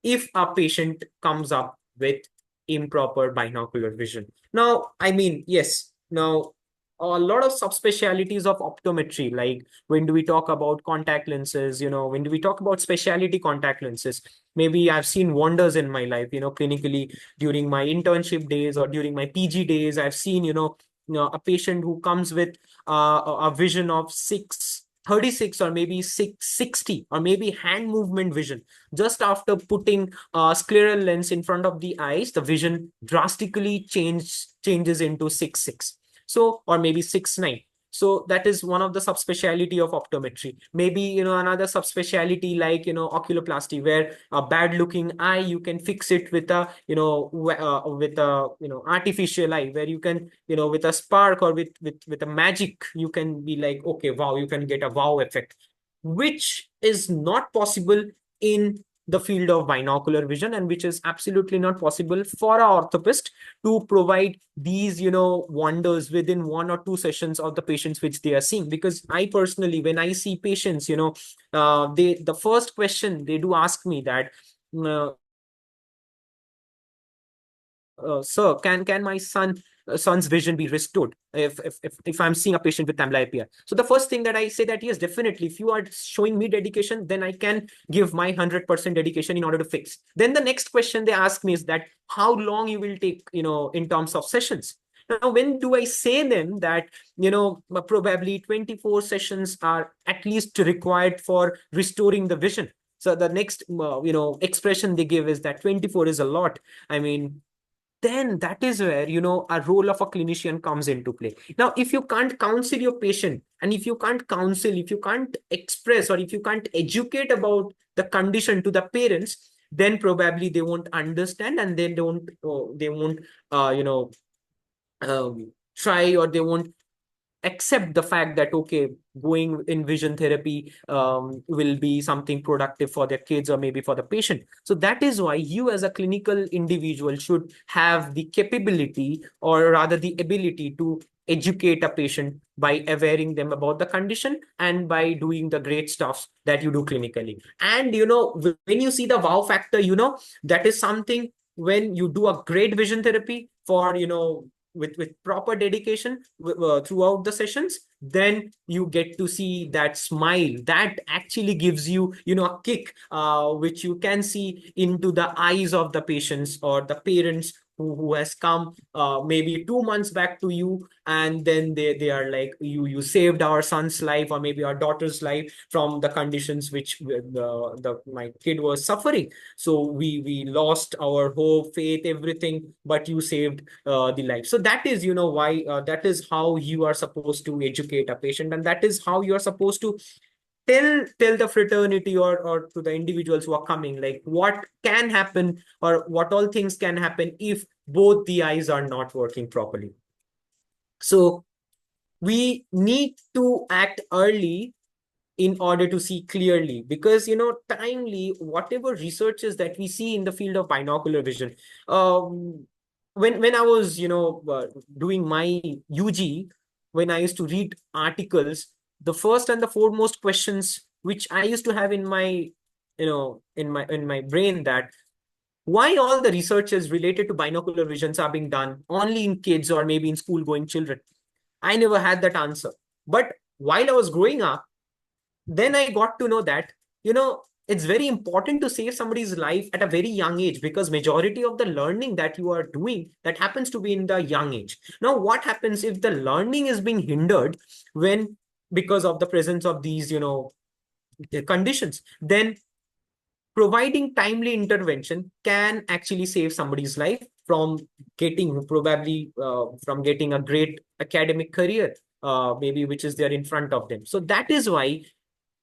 if a patient comes up with improper binocular vision. Now, I mean, yes, now a lot of subspecialties of optometry, like when do we talk about contact lenses, when do we talk about specialty contact lenses, maybe I've seen wonders in my life, clinically during my internship days or during my PG days. I've seen, a patient who comes with a vision of 636 or maybe 660 or maybe hand movement vision. Just after putting a scleral lens in front of the eyes, the vision drastically changes into 6.6. So, or maybe 6.9. So that is one of the subspecialty of optometry. Maybe, another subspecialty like, oculoplasty, where a bad looking eye, you can fix it with a, with a, artificial eye, where you can, with a spark or with a magic, you can be like, okay, wow, you can get a wow effect, which is not possible in the field of binocular vision, and which is absolutely not possible for our orthoptist to provide these wonders within 1 or 2 sessions of the patients which they are seeing. Because I personally, when I see patients, the first question they do ask me that, sir, can my son's vision be restored if I'm seeing a patient with amblyopia? So the first thing that I say that yes, definitely, if you are showing me dedication, then I can give my 100% dedication in order to fix. Then the next question they ask me is that how long you will take, in terms of sessions. Now, when do I say them that, probably 24 sessions are at least required for restoring the vision? So the next, expression they give is that 24 is a lot. I mean, then that is where, a role of a clinician comes into play. Now, if you can't counsel your patient, and if you can't counsel, if you can't express, or if you can't educate about the condition to the parents, then probably they won't understand, and they won't, try, or they won't accept the fact that, okay, going in vision therapy will be something productive for their kids or maybe for the patient. So that is why you as a clinical individual should have the capability, or rather the ability, to educate a patient by awareing them about the condition and by doing the great stuff that you do clinically. And when you see the wow factor, that is something when you do a great vision therapy for, with proper dedication throughout the sessions, then you get to see that smile that actually gives you, a kick, which you can see into the eyes of the patients or the parents who has come maybe 2 months back to you, and then they are like, you saved our son's life or maybe our daughter's life from the conditions which my kid was suffering. So we lost our hope, faith, everything, but you saved the life. So that is, why that is how you are supposed to educate a patient, and that is how you are supposed to tell the fraternity, or to the individuals who are coming, like what can happen or what all things can happen if both the eyes are not working properly. So we need to act early in order to see clearly, because timely, whatever researches that we see in the field of binocular vision, when I was doing my UG, when I used to read articles, the first and the foremost questions which I used to have in my in my brain, that why all the researches related to binocular visions are being done only in kids or maybe in school going children. I never had that answer. But while I was growing up, then I got to know that, it's very important to save somebody's life at a very young age, because majority of the learning that you are doing, that happens to be in the young age. Now, what happens if the learning is being hindered when, because of the presence of these, conditions, then providing timely intervention can actually save somebody's life from getting from getting a great academic career, maybe which is there in front of them. So that is why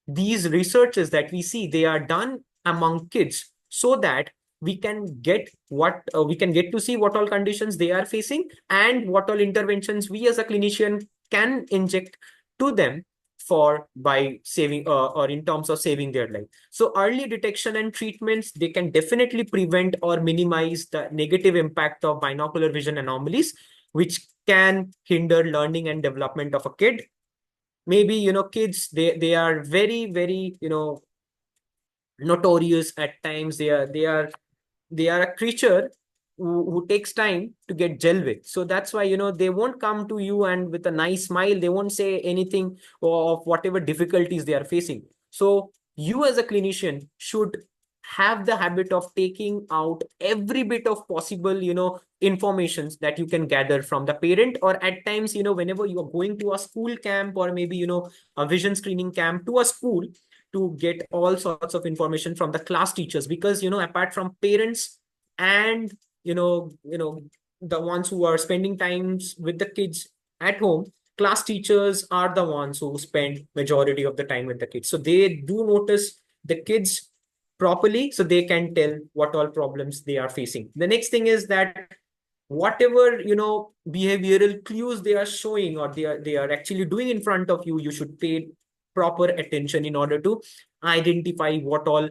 these researches that we see, they are done among kids, so that we can get to see what all conditions they are facing and what all interventions we as a clinician can inject to them for by saving or in terms of saving their life. So early detection and treatments, they can definitely prevent or minimize the negative impact of binocular vision anomalies, which can hinder learning and development of a kid. Maybe, kids, they are very, notorious at times. They are a creature who takes time to get gel with. So that's why, they won't come to you and with a nice smile, they won't say anything of whatever difficulties they are facing. So you as a clinician should have the habit of taking out every bit of possible, informations that you can gather from the parent, or at times, whenever you are going to a school camp, or maybe, a vision screening camp to a school, to get all sorts of information from the class teachers, because, apart from parents and, the ones who are spending times with the kids at home, class teachers are the ones who spend majority of the time with the kids. So they do notice the kids properly, so they can tell what all problems they are facing. The next thing is that whatever, behavioral clues they are showing, or they are actually doing in front of you, you should pay proper attention in order to identify what all,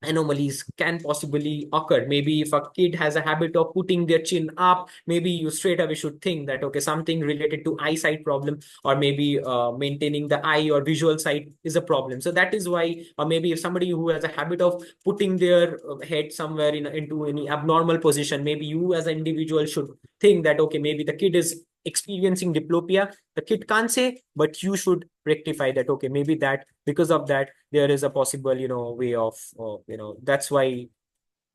anomalies can possibly occur. Maybe if a kid has a habit of putting their chin up, maybe you straight away should think that, okay, something related to eyesight problem, or maybe maintaining the eye or visual sight is a problem. So that is why, or maybe if somebody who has a habit of putting their head somewhere into any abnormal position, maybe you as an individual should think that, okay, maybe the kid is experiencing diplopia. The kid can't say, but you should rectify that, okay, maybe that because of that there is a possible, way of, that's why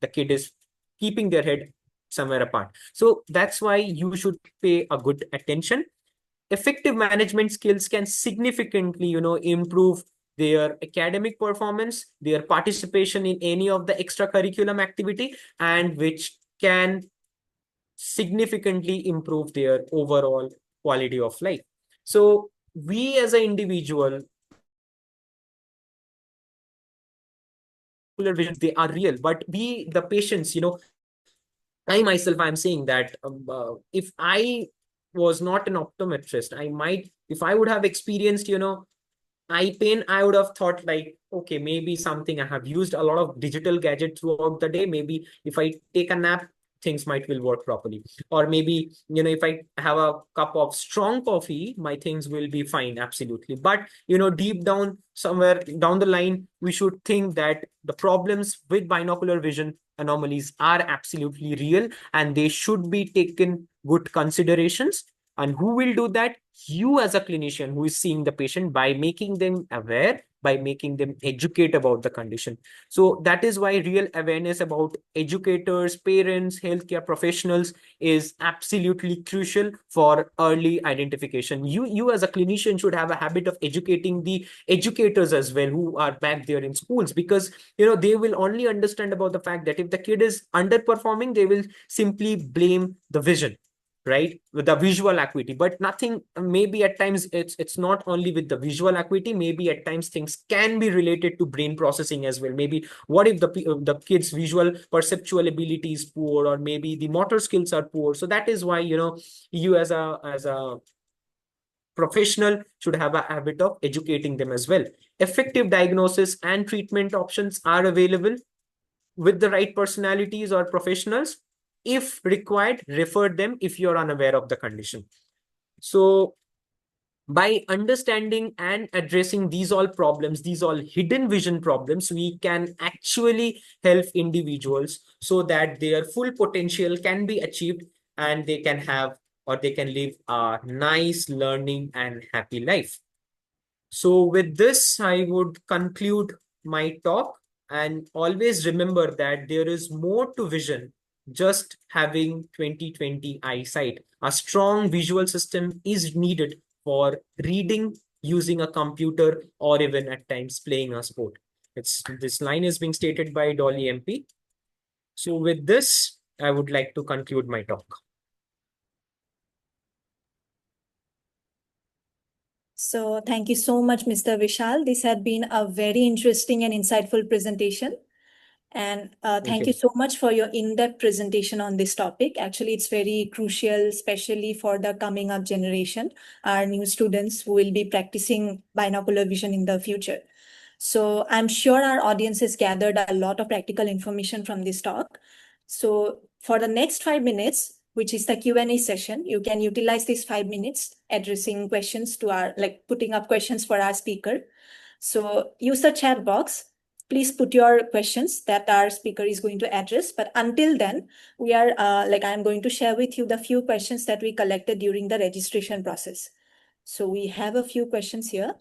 the kid is keeping their head somewhere apart. So that's why you should pay a good attention. Effective management skills can significantly, improve their academic performance, their participation in any of the extracurriculum activity, and which can significantly improve their overall quality of life. So we as an individual, visions, they are real, but we the patients, I myself, I'm saying that, if I was not an optometrist, I might, if I would have experienced, eye pain, I would have thought like, okay, maybe something, I have used a lot of digital gadget throughout the day, maybe if I take a nap, things might will work properly. Or maybe, if I have a cup of strong coffee, my things will be fine, absolutely. But, deep down, somewhere down the line, we should think that the problems with binocular vision anomalies are absolutely real, and they should be taken good considerations. And who will do that? You as a clinician who is seeing the patient, by making them aware, by making them educate about the condition. So that is why real awareness about educators, parents, healthcare professionals is absolutely crucial for early identification. You as a clinician should have a habit of educating the educators as well, who are back there in schools, because they will only understand about the fact that if the kid is underperforming, they will simply blame the vision, right, with the visual acuity. But nothing, maybe at times it's not only with the visual acuity, maybe at times things can be related to brain processing as well. Maybe what if the kid's visual perceptual ability is poor, or maybe the motor skills are poor. So that is why, you as a professional should have a habit of educating them as well. Effective diagnosis and treatment options are available with the right personalities or professionals. If required, refer them if you're unaware of the condition. So by understanding and addressing these all problems, these all hidden vision problems, we can actually help individuals so that their full potential can be achieved, and they can have, or they can live a nice learning and happy life. So with this, I would conclude my talk, and always remember that there is more to vision just having 20/20 eyesight. A strong visual system is needed for reading using a computer or even at times playing a sport. This line is being stated by Dolly MP. So with this, I would like to conclude my talk. So thank you so much, Mr. Vishal. This had been a very interesting and insightful presentation. And thank you so much for your in-depth presentation on this topic. Actually, it's very crucial, especially for the coming up generation, our new students who will be practicing binocular vision in the future. So I'm sure our audience has gathered a lot of practical information from this talk. So for the next 5 minutes, which is the Q&A session, you can utilize these 5 minutes addressing questions to our, putting up questions for our speaker. So use the chat box. Please put your questions that our speaker is going to address. But until then, we are I'm going to share with you the few questions that we collected during the registration process. So we have a few questions here.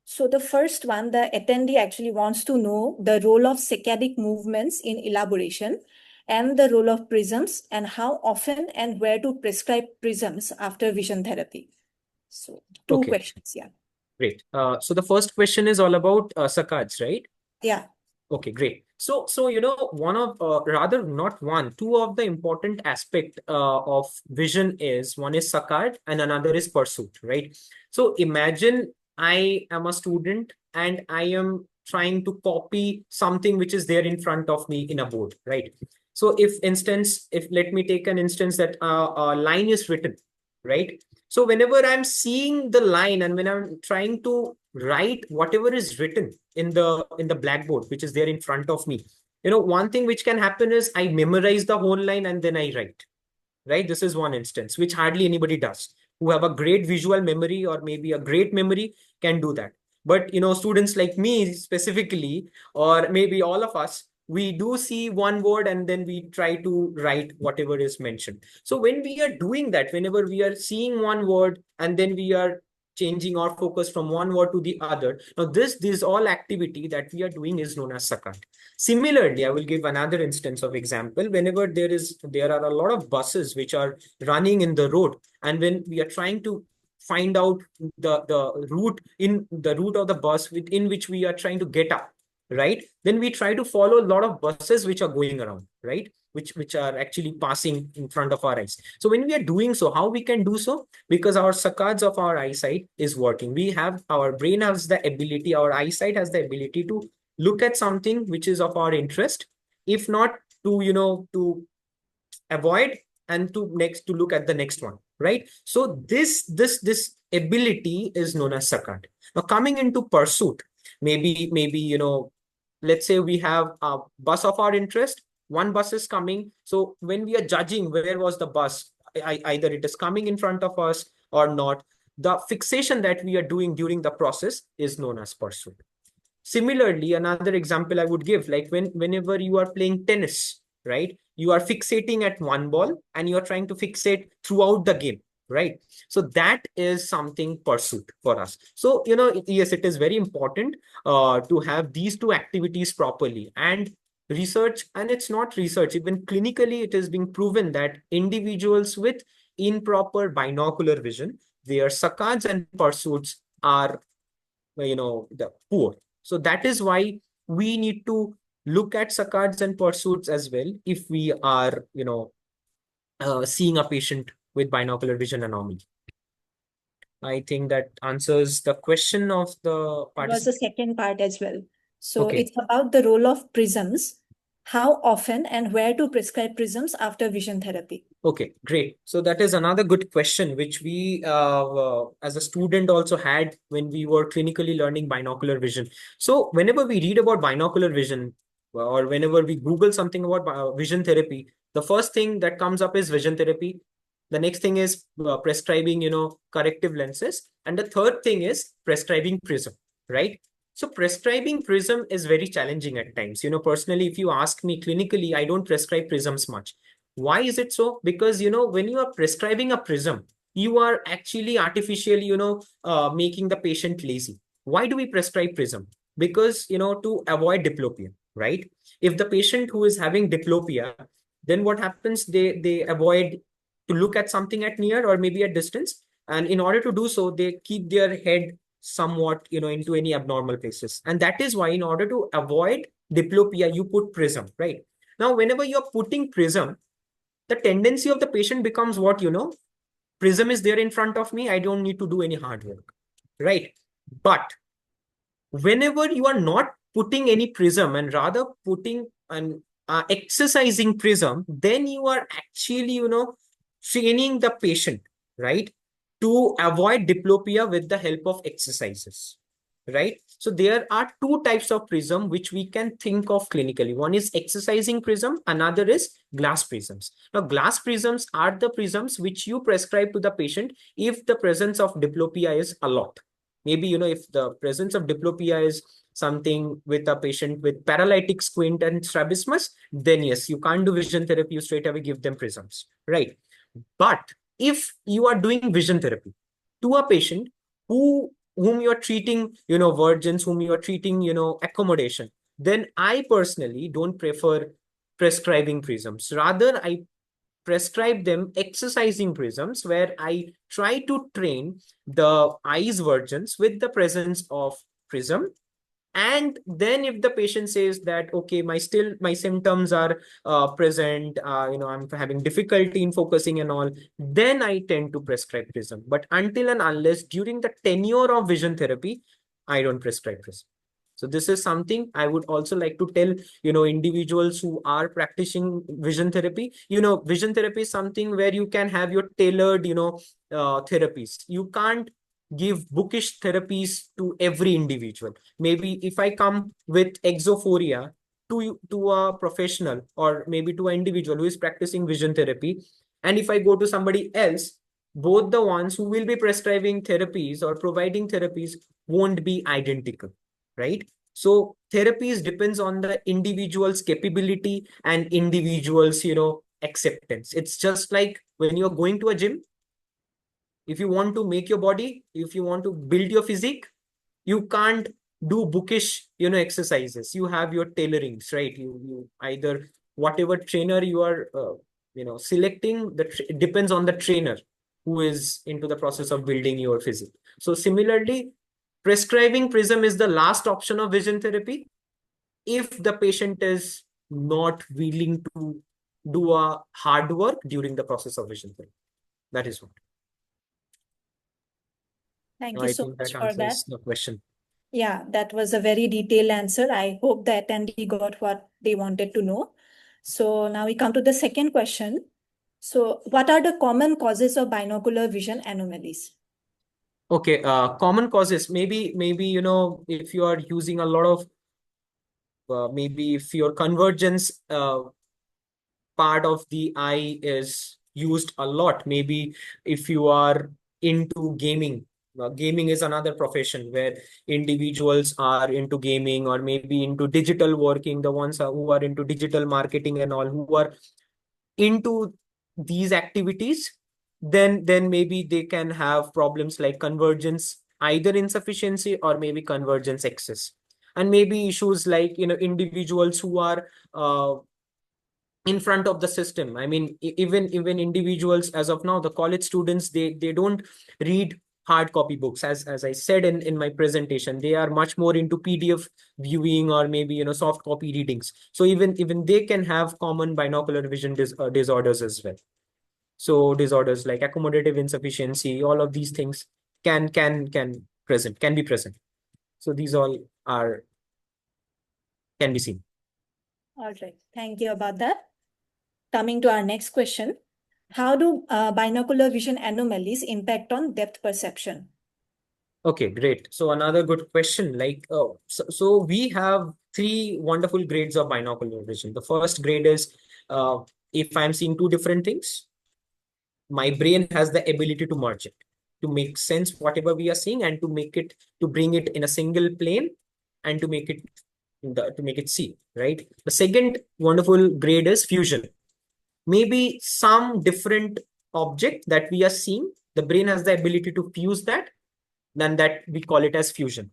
So the first one, the attendee actually wants to know the role of saccadic movements in elaboration and the role of prisms and how often and where to prescribe prisms after vision therapy. So two questions, yeah. Great. So the first question is all about saccades, right? Yeah. Okay, great. So one of rather not one, two of the important aspect of vision is one is saccade and another is pursuit, right? So imagine I am a student and I am trying to copy something which is there in front of me in a board, right? So if let me take an instance that a line is written, right? So whenever I'm seeing the line and when I'm trying to write whatever is written in the blackboard, which is there in front of me, one thing which can happen is I memorize the whole line and then I write, right? This is one instance, which hardly anybody does. Who have a great visual memory or maybe a great memory can do that. But, students like me specifically, or maybe all of us, we do see one word and then we try to write whatever is mentioned. So when we are doing that, whenever we are seeing one word and then we are changing our focus from one word to the other, now this all activity that we are doing is known as saccade. Similarly, I will give another instance of example. Whenever there are a lot of buses which are running in the road, and when we are trying to find out the route of the bus within which we are trying to get up, right? Then we try to follow a lot of buses which are going around, right? Which are actually passing in front of our eyes. So when we are doing so, how we can do so? Because our saccades of our eyesight is working. Our brain has the ability, our eyesight has the ability to look at something which is of our interest, if not to avoid and to look at the next one, right? So this ability is known as saccade. Now coming into pursuit, maybe let's say we have a bus of our interest, one bus is coming. So when we are judging where was the bus, either it is coming in front of us or not, the fixation that we are doing during the process is known as pursuit. Similarly, another example I would give, like whenever you are playing tennis, right? You are fixating at one ball and you are trying to fixate throughout the game, right? So that is something pursuit for us. So, yes, it is very important to have these two activities properly. And research, and it's not research, even clinically, it is being proven that individuals with improper binocular vision, their saccades and pursuits are, the poor. So that is why we need to look at saccades and pursuits as well if we are, seeing a patient with binocular vision anomaly. I think that answers the question of the There was a participant. second part as well. So Okay. it's about the role of prisms, how often and where to prescribe prisms after vision therapy. Okay, great. So that is another good question, which we, as a student, also had when we were clinically learning binocular vision. So whenever we read about binocular vision, or whenever we Google something about vision therapy, the first thing that comes up is vision therapy. The next thing is prescribing, corrective lenses. And the third thing is prescribing prism, right? So prescribing prism is very challenging at times. Personally, if you ask me clinically, I don't prescribe prisms much. Why is it so? Because, when you are prescribing a prism, you are actually artificially, making the patient lazy. Why do we prescribe prism? Because, to avoid diplopia, right? If the patient who is having diplopia, then what happens? They avoid to look at something at near or maybe at distance. And in order to do so, they keep their head somewhat, into any abnormal places. And that is why, in order to avoid diplopia, you put prism, right? Now, whenever you're putting prism, the tendency of the patient becomes what, prism is there in front of me. I don't need to do any hard work, right? But whenever you are not putting any prism and rather putting an exercising prism, then you are actually, training the patient, right, to avoid diplopia with the help of exercises, right? So there are two types of prism which we can think of clinically. One is exercising prism, another is glass prisms. Now, glass prisms are the prisms which you prescribe to the patient if the presence of diplopia is a lot. Maybe, if the presence of diplopia is something with a patient with paralytic squint and strabismus, then yes, you can't do vision therapy, you straight away give them prisms, right? But if you are doing vision therapy to a patient whom you are treating, virgins, whom you are treating, accommodation, then I personally don't prefer prescribing prisms. Rather, I prescribe them exercising prisms, where I try to train the eyes virgins with the presence of prism. And then if the patient says that, okay, my symptoms are present, I'm having difficulty in focusing and all, then I tend to prescribe prism. But until and unless during the tenure of vision therapy, I don't prescribe prism. So this is something I would also like to tell, individuals who are practicing vision therapy. Vision therapy is something where you can have your tailored, therapies. You can't give bookish therapies to every individual. Maybe if I come with exophoria to a professional, or maybe to an individual who is practicing vision therapy, and if I go to somebody else, both the ones who will be prescribing therapies or providing therapies won't be identical, right? So therapies depends on the individual's capability and individual's, acceptance. It's just like when you're going to a gym. If you want to make your body, if you want to build your physique, you can't do bookish, exercises. You have your tailorings, right? You either, whatever trainer you are, selecting, it depends on the trainer who is into the process of building your physique. So similarly, prescribing prism is the last option of vision therapy if the patient is not willing to do a hard work during the process of vision therapy. That is what. Thank you I so think much that for that. answers the question. Yeah, that was a very detailed answer. I hope the attendee got what they wanted to know. So now we come to the second question. So what are the common causes of binocular vision anomalies? Okay, common causes. Maybe, if you are using a lot of, maybe if your convergence part of the eye is used a lot. Maybe if you are into gaming. Gaming is another profession where individuals are into gaming, or maybe into digital working, the ones who are into digital marketing and all, who are into these activities, then maybe they can have problems like convergence, either insufficiency or maybe convergence excess. And maybe issues like, individuals who are in front of the system. I mean, even individuals, as of now, the college students, they don't read hard copy books. As I said in my presentation, they are much more into PDF viewing, or maybe, soft copy readings. So even they can have common binocular vision disorders as well. So disorders like accommodative insufficiency, all of these things can be present. So these all are can be seen. All right, thank you about that. Coming to our next question. How do binocular vision anomalies impact on depth perception? Okay, great. So another good question. Like, so we have three wonderful grades of binocular vision. The first grade is, if I'm seeing two different things, my brain has the ability to merge it, to make sense whatever we are seeing, and to bring it in a single plane, and to make it see, right? The second wonderful grade is fusion. Maybe some different object that we are seeing, the brain has the ability to fuse that, then that we call it as fusion.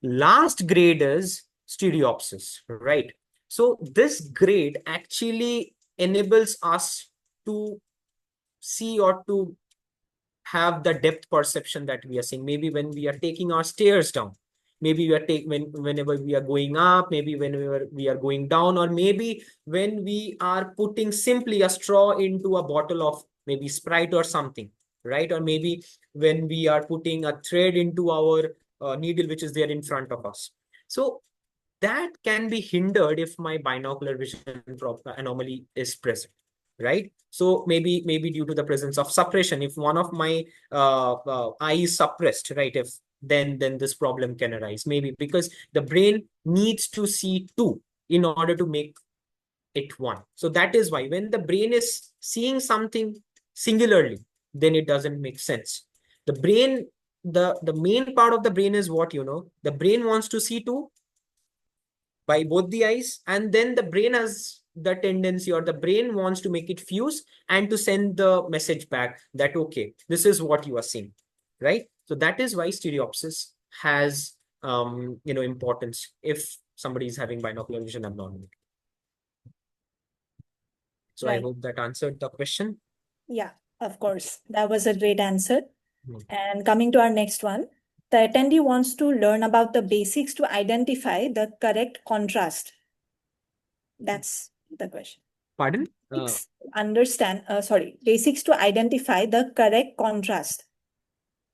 Last grade is stereopsis, right? So this grade actually enables us to see, or to have the depth perception that we are seeing. Maybe when we are taking our stairs down, maybe we are whenever we are going up, maybe whenever we are going down, or maybe when we are putting simply a straw into a bottle of maybe Sprite or something, right? Or maybe when we are putting a thread into our needle, which is there in front of us. So that can be hindered if my binocular vision anomaly is present, right? So maybe due to the presence of suppression, if one of my eye is suppressed, right? If then this problem can arise, maybe because the brain needs to see two in order to make it one. So that is why when the brain is seeing something singularly, then it doesn't make sense. The brain, the main part of the brain is what, the brain wants to see two by both the eyes, and then the brain has the tendency, or the brain wants to make it fuse and to send the message back that, okay, this is what you are seeing, right? So that is why stereopsis has importance if somebody is having binocular vision abnormality. So I Right. hope that answered the question. Yeah, of course. That was a great answer. Hmm. And coming to our next one, the attendee wants to learn about the basics to identify the correct contrast. That's the question. Pardon? Basics to identify the correct contrast.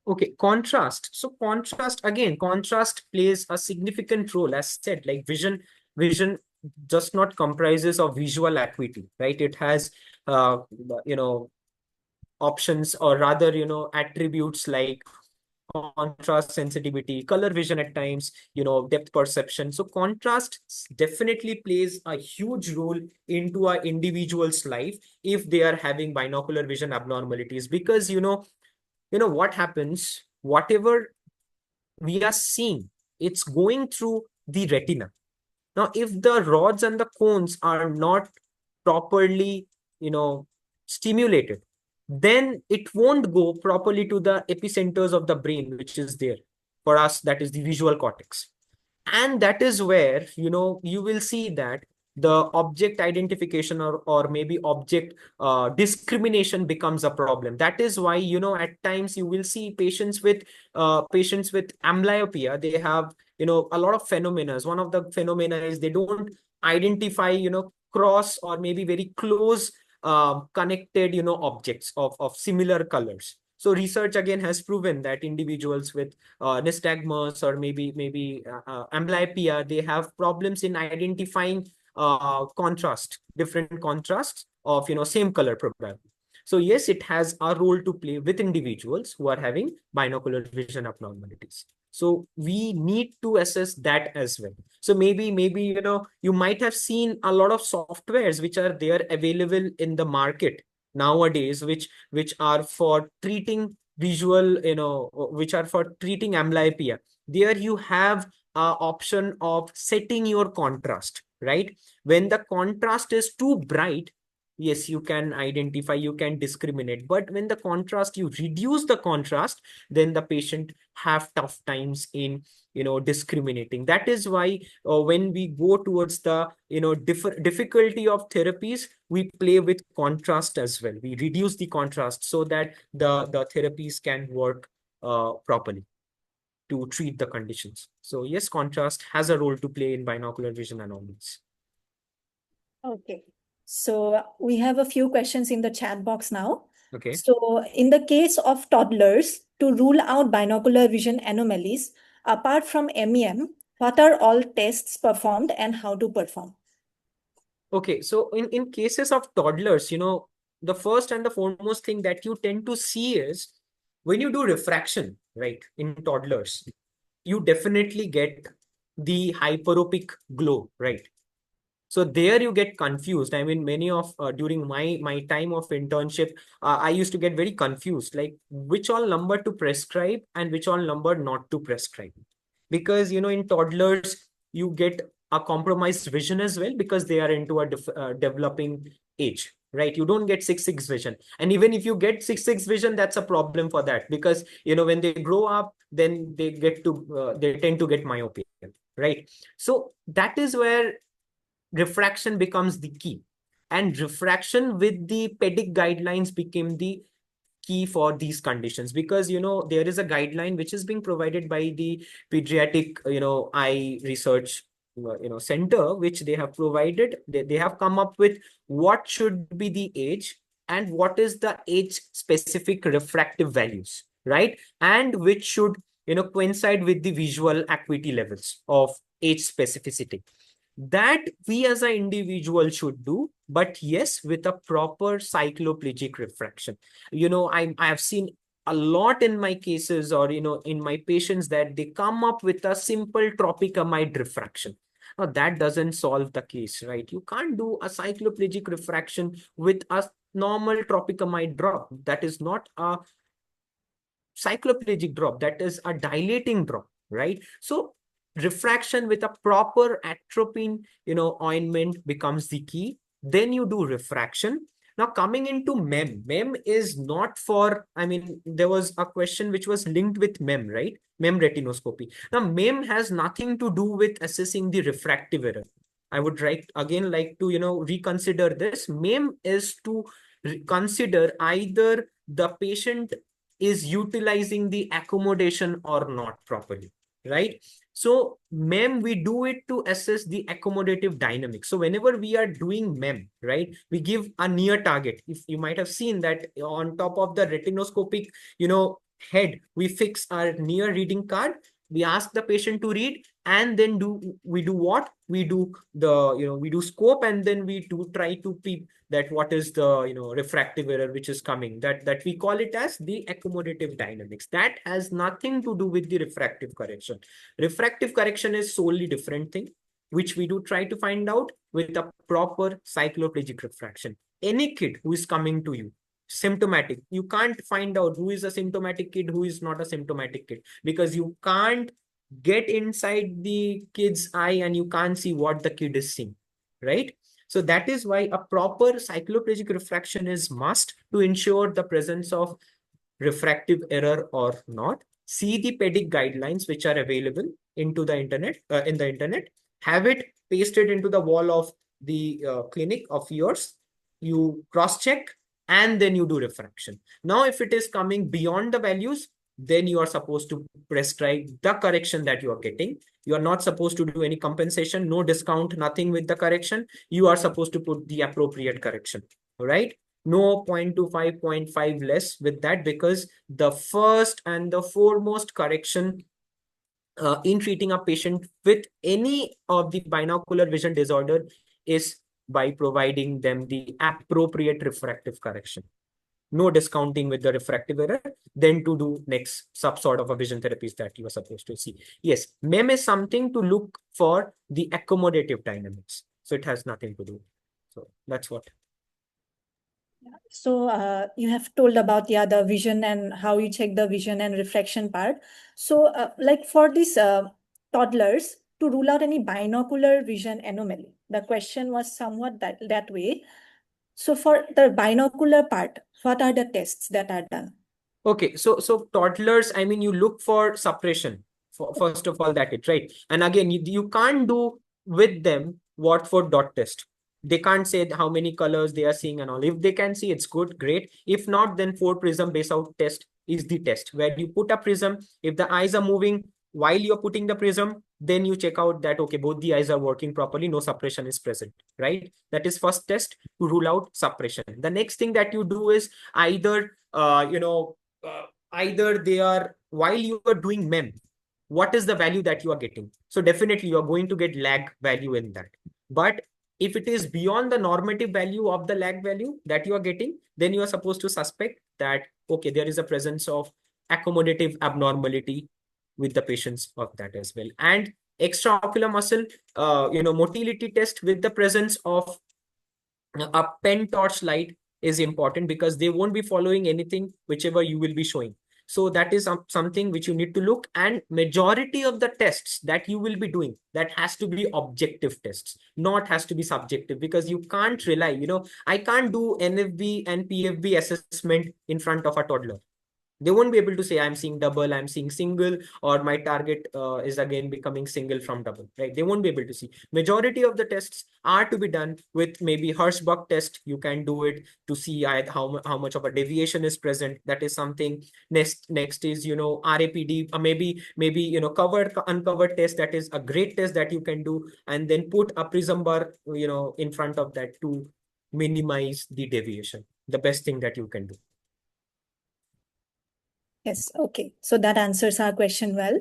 Okay, contrast. So contrast, again, contrast plays a significant role. As said, like vision just not comprises of visual acuity, right? It has, uh, you know, options, or rather, attributes like contrast sensitivity, color vision at times, depth perception. So contrast definitely plays a huge role into an individual's life if they are having binocular vision abnormalities, because, what happens, whatever we are seeing, it's going through the retina. Now, if the rods and the cones are not properly, stimulated, then it won't go properly to the epicenters of the brain, which is there for us, that is the visual cortex. And that is where, you will see that the object identification, or maybe object discrimination becomes a problem. That is why, at times you will see patients with amblyopia. They have, a lot of phenomena. One of the phenomena is they don't identify, cross or maybe very close connected, objects of similar colors. So research again has proven that individuals with nystagmus, or maybe amblyopia, they have problems in identifying different contrasts of, same color probably. So yes, it has a role to play with individuals who are having binocular vision abnormalities. So we need to assess that as well. So maybe you might have seen a lot of softwares which are there available in the market nowadays, which are for treating visual, which are for treating amblyopia. There you have a option of setting your contrast, right? When the contrast is too bright, yes, you can identify, you can discriminate. But when the contrast, you reduce the contrast, then the patient have tough times in, discriminating. That is why when we go towards the, difficulty of therapies, we play with contrast as well. We reduce the contrast so that the therapies can work properly to treat the conditions. So yes, contrast has a role to play in binocular vision anomalies. Okay. So we have a few questions in the chat box now. Okay. So in the case of toddlers, to rule out binocular vision anomalies, apart from MEM, what are all tests performed and how to perform? Okay, so in cases of toddlers, the first and the foremost thing that you tend to see is when you do refraction, right, in toddlers, you definitely get the hyperopic glow, right? So there you get confused. I mean, many of during my time of internship, I used to get very confused, like which all number to prescribe and which all number not to prescribe. Because, in toddlers, you get a compromised vision as well, because they are into a developing age, right? You don't get 6/6 vision. And even if you get 6/6 vision, that's a problem for that, because, when they grow up, then they tend to get myopia, right? So that is where refraction becomes the key, and refraction with the pedic guidelines became the key for these conditions, because there is a guideline which is being provided by the pediatric eye research center, which they have provided. They have come up with what should be the age and what is the age specific refractive values, right? And which should coincide with the visual acuity levels of age specificity, that we as an individual should do, but yes, with a proper cycloplegic refraction. I have seen a lot in my cases, or in my patients, that they come up with a simple tropicamide refraction. Now that doesn't solve the case, right? You can't do a cycloplegic refraction with a normal tropicamide drop. That is not a cycloplegic drop, that is a dilating drop, right? So refraction with a proper atropine ointment becomes the key. Then you do refraction. Now coming into mem is not for, there was a question which was linked with mem, right? Mem retinoscopy. Now mem has nothing to do with assessing the refractive error. I would like to reconsider this. Mem is to consider either the patient is utilizing the accommodation or not properly, right? So mem, we do it to assess the accommodative dynamics. So whenever we are doing mem, right, we give a near target. If you might have seen that on top of the retinoscopic head, we fix our near reading card. We ask the patient to read, and then we do what? We do we do scope, and then we do try to peep that what is the refractive error which is coming. That we call it as the accommodative dynamics. That has nothing to do with the refractive correction. Refractive correction is solely different thing, which we do try to find out with a proper cycloplegic refraction. Any kid who is coming to you symptomatic, you can't find out who is a symptomatic kid, who is not a symptomatic kid, because you can't get inside the kid's eye and you can't see what the kid is seeing, right? So that is why a proper cycloplegic refraction is must to ensure the presence of refractive error or not. See the PEDIC guidelines which are available into the internet, have it pasted into the wall of the clinic of yours. You cross check and then you do refraction. Now, if it is coming beyond the values, then you are supposed to prescribe the correction that you are getting. You are not supposed to do any compensation, no discount, nothing with the correction. You are supposed to put the appropriate correction, all right? No 0.25, 0.5 less with that, because the first and the foremost correction in treating a patient with any of the binocular vision disorder is by providing them the appropriate refractive correction. No discounting with the refractive error, then to do next sort of a vision therapies that you are supposed to see. Yes, MEM is something to look for the accommodative dynamics. So it has nothing to do. So that's what. So you have told about the vision and how you check the vision and refraction part. So like for these toddlers, to rule out any binocular vision anomaly, the question was somewhat that way. So for the binocular part, what are the tests that are done? Okay, so toddlers, you look for suppression first of all, that it, right? And again, you can't do with them Watford dot test. They can't say how many colors they are seeing and all. If they can see, it's good, great. If not, then 4-prism base out test is the test where you put a prism. If the eyes are moving while you're putting the prism, then you check out that, okay, both the eyes are working properly, no suppression is present, right? That is first test to rule out suppression. The next thing that you do is either, either they are, while you are doing MEM, what is the value that you are getting? So definitely you are going to get lag value in that. But if it is beyond the normative value of the lag value that you are getting, then you are supposed to suspect that, okay, there is a presence of accommodative abnormality with the patients of that as well. And extraocular muscle, motility test with the presence of a pen torch light is important, because they won't be following anything whichever you will be showing. So that is something which you need to look. And majority of the tests that you will be doing, that has to be objective tests, not has to be subjective, because you can't rely, I can't do NFB and PFB assessment in front of a toddler. They won't be able to say, I'm seeing double, I'm seeing single, or my target is again becoming single from double, right? They won't be able to see. Majority of the tests are to be done with maybe Hirschsprung test. You can do it to see how much of a deviation is present. That is something. Next is, RAPD, maybe, covered, uncovered test. That is a great test that you can do. And then put a prism bar, in front of that to minimize the deviation. The best thing that you can do. Yes, okay. So that answers our question well.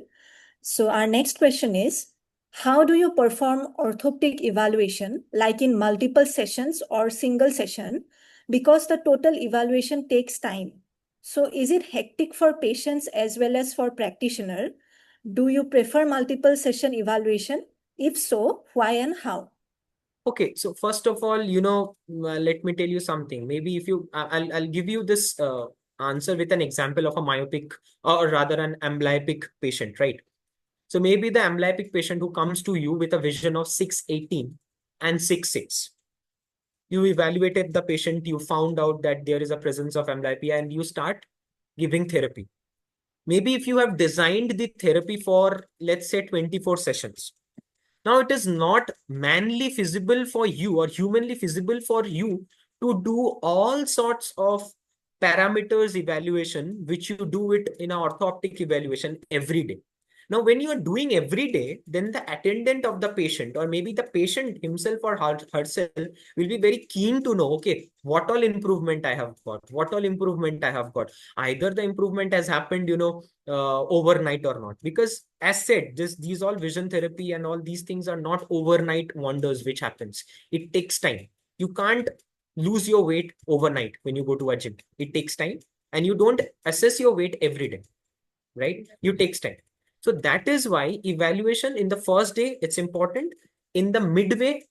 So our next question is, how do you perform orthoptic evaluation, like in multiple sessions or single session, because the total evaluation takes time? So is it hectic for patients as well as for practitioner? Do you prefer multiple session evaluation? If so, why and how? Okay, so first of all, let me tell you something. Maybe if you, I'll give you this answer with an example of a myopic, or rather an amblyopic patient, right? So maybe the amblyopic patient who comes to you with a vision of 618 and 66. You evaluated the patient, you found out that there is a presence of amblyopia, and you start giving therapy. Maybe if you have designed the therapy for, let's say, 24 sessions. Now, it is not manly feasible for you or humanly feasible for you to do all sorts of parameters evaluation, which you do it in an orthooptic evaluation every day. Now, when you are doing every day, then the attendant of the patient, or maybe the patient himself or herself, will be very keen to know, okay, what all improvement I have got, what all improvement I have got. Either the improvement has happened, overnight or not. Because as said, these all vision therapy and all these things are not overnight wonders which happens. It takes time. You can't lose your weight overnight when you go to a gym. It takes time, and you don't assess your weight every day, right? You takes time. So that is why evaluation in the first day, it's important. In the midway,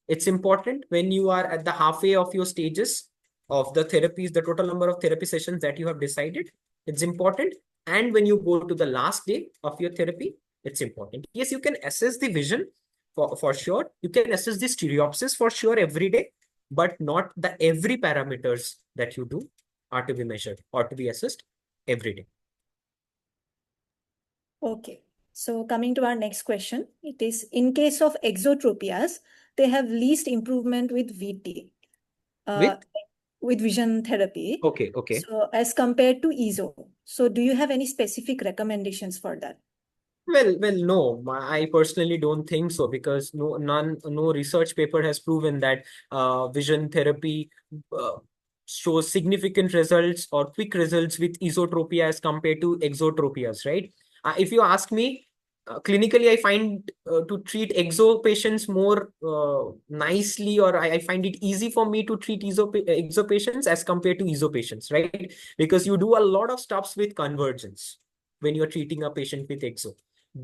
it's important. When you are at the halfway of your stages of the therapies, the total number of therapy sessions that you have decided, it's important. And when you go to the last day of your therapy, it's important. Yes, you can assess the vision for sure. You can assess the stereopsis for sure every day, but not the every parameters that you do are to be measured or to be assessed every day. Okay. So coming to our next question, it is, in case of exotropias, they have least improvement with VT, With with vision therapy. okay. So as compared to ESO. So do you have any specific recommendations for that? Well, no, I personally don't think so, because no research paper has proven that vision therapy uh, shows significant results or quick results with esotropia as compared to exotropias, right? If you ask me, clinically, I find to treat exo patients more nicely, or I find it easy for me to treat exo patients as compared to ESO patients, right? Because you do a lot of stuffs with convergence when you're treating a patient with exo.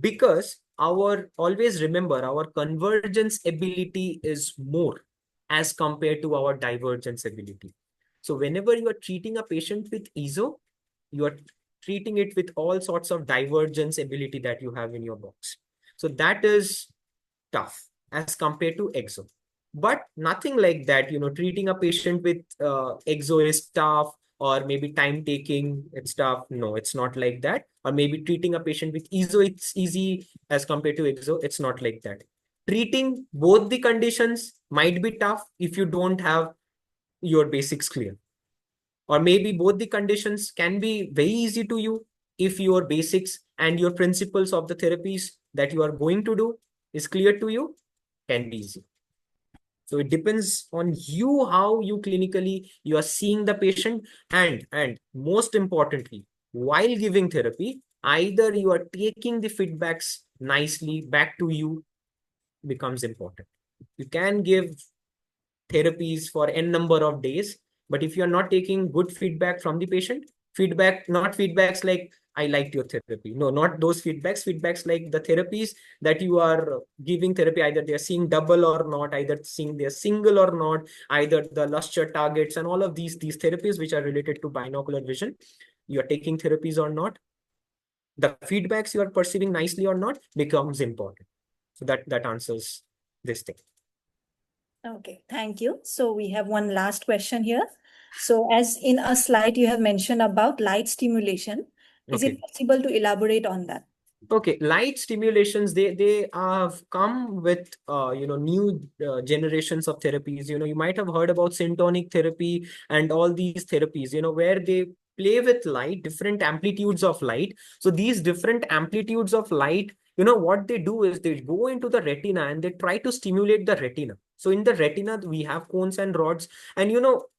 Because always remember, our convergence ability is more as compared to our divergence ability. So whenever you are treating a patient with ESO, you are treating it with all sorts of divergence ability that you have in your box. So that is tough as compared to exo. But nothing like that, treating a patient with exo is tough, or maybe time taking, it's tough. No, it's not like that. Or maybe treating a patient with ESO, it's easy as compared to exo. It's not like that. Treating both the conditions might be tough if you don't have your basics clear. Or maybe both the conditions can be very easy to you if your basics and your principles of the therapies that you are going to do is clear to you, can be easy. So it depends on you, how you clinically you are seeing the patient, and most importantly, while giving therapy, either you are taking the feedbacks nicely back to you becomes important. You can give therapies for n number of days, but if you're not taking good feedback from the patient, not feedbacks like, I liked your therapy. No, not those feedbacks like the therapies that you are giving therapy, either they're seeing double or not, either seeing they're single or not, either the lustre targets and all of these therapies which are related to binocular vision, you're taking therapies or not, the feedbacks you are perceiving nicely or not becomes important. So that answers this thing. Okay, thank you. So we have one last question here. So as in a slide you have mentioned about light stimulation, is Okay. it possible to elaborate on that? Okay, light stimulations, they have come with new generations of therapies. You might have heard about syntonic therapy and all these therapies, where they play with light, different amplitudes of light. So these different amplitudes of light, what they do is they go into the retina and they try to stimulate the retina. So in the retina we have cones and rods, and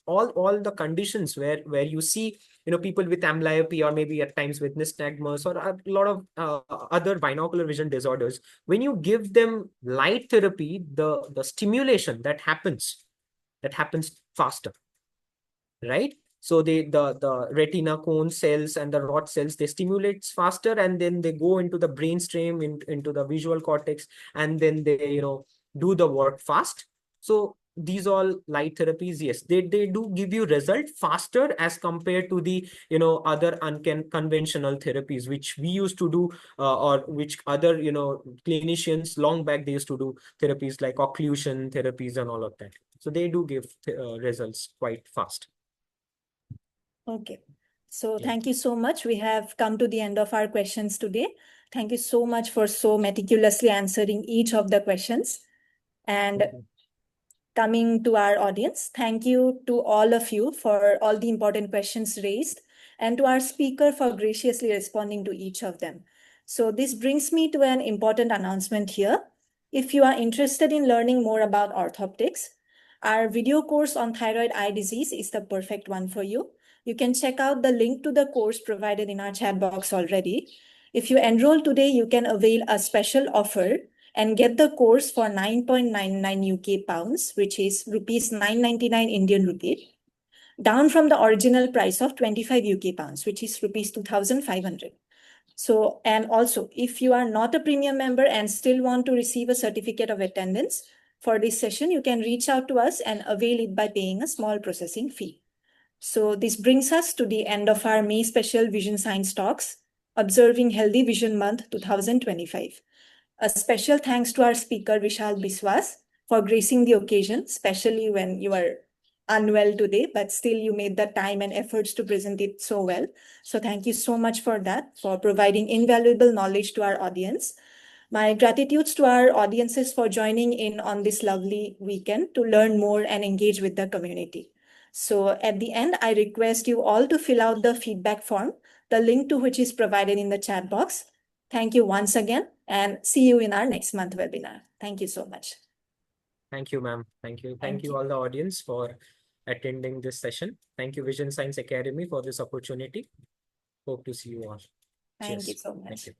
all the conditions where you see people with amblyopia, or maybe at times with nystagmus, or a lot of other binocular vision disorders. When you give them light therapy, the stimulation that happens faster, right? So the retina cone cells and the rod cells, they stimulate faster, and then they go into the brainstem, into the visual cortex, and then they do the work fast. So these all light therapies, yes, they do give you result faster as compared to the other unconventional therapies which we used to do, or which other clinicians long back they used to do, therapies like occlusion therapies and all of that. So they do give results quite fast. Okay. So Yeah. thank you so much. We have come to the end of our questions today. Thank you so much for so meticulously answering each of the questions. And coming to our audience, thank you to all of you for all the important questions raised, and to our speaker for graciously responding to each of them. So this brings me to an important announcement here. If you are interested in learning more about orthoptics, our video course on thyroid eye disease is the perfect one for you. You can check out the link to the course provided in our chat box already. If you enroll today, you can avail a special offer and get the course for 9.99 UK pounds, which is rupees 999 Indian rupee, down from the original price of 25 UK pounds, which is rupees 2,500. So, and also, if you are not a premium member and still want to receive a certificate of attendance for this session, you can reach out to us and avail it by paying a small processing fee. So this brings us to the end of our May special Vision Science Talks, Observing Healthy Vision Month 2025. A special thanks to our speaker, Vishal Biswas, for gracing the occasion, especially when you are unwell today, but still you made the time and efforts to present it so well. So thank you so much for that, for providing invaluable knowledge to our audience. My gratitudes to our audiences for joining in on this lovely weekend to learn more and engage with the community. So at the end, I request you all to fill out the feedback form, the link to which is provided in the chat box. Thank you once again, and see you in our next month webinar. Thank you so much. Thank you, ma'am. Thank you. Thank Thank you you. all the audience for attending this session. Thank you, Vision Science Academy, for this opportunity. Hope to see you all. Thank you Cheers. so Thank much. you.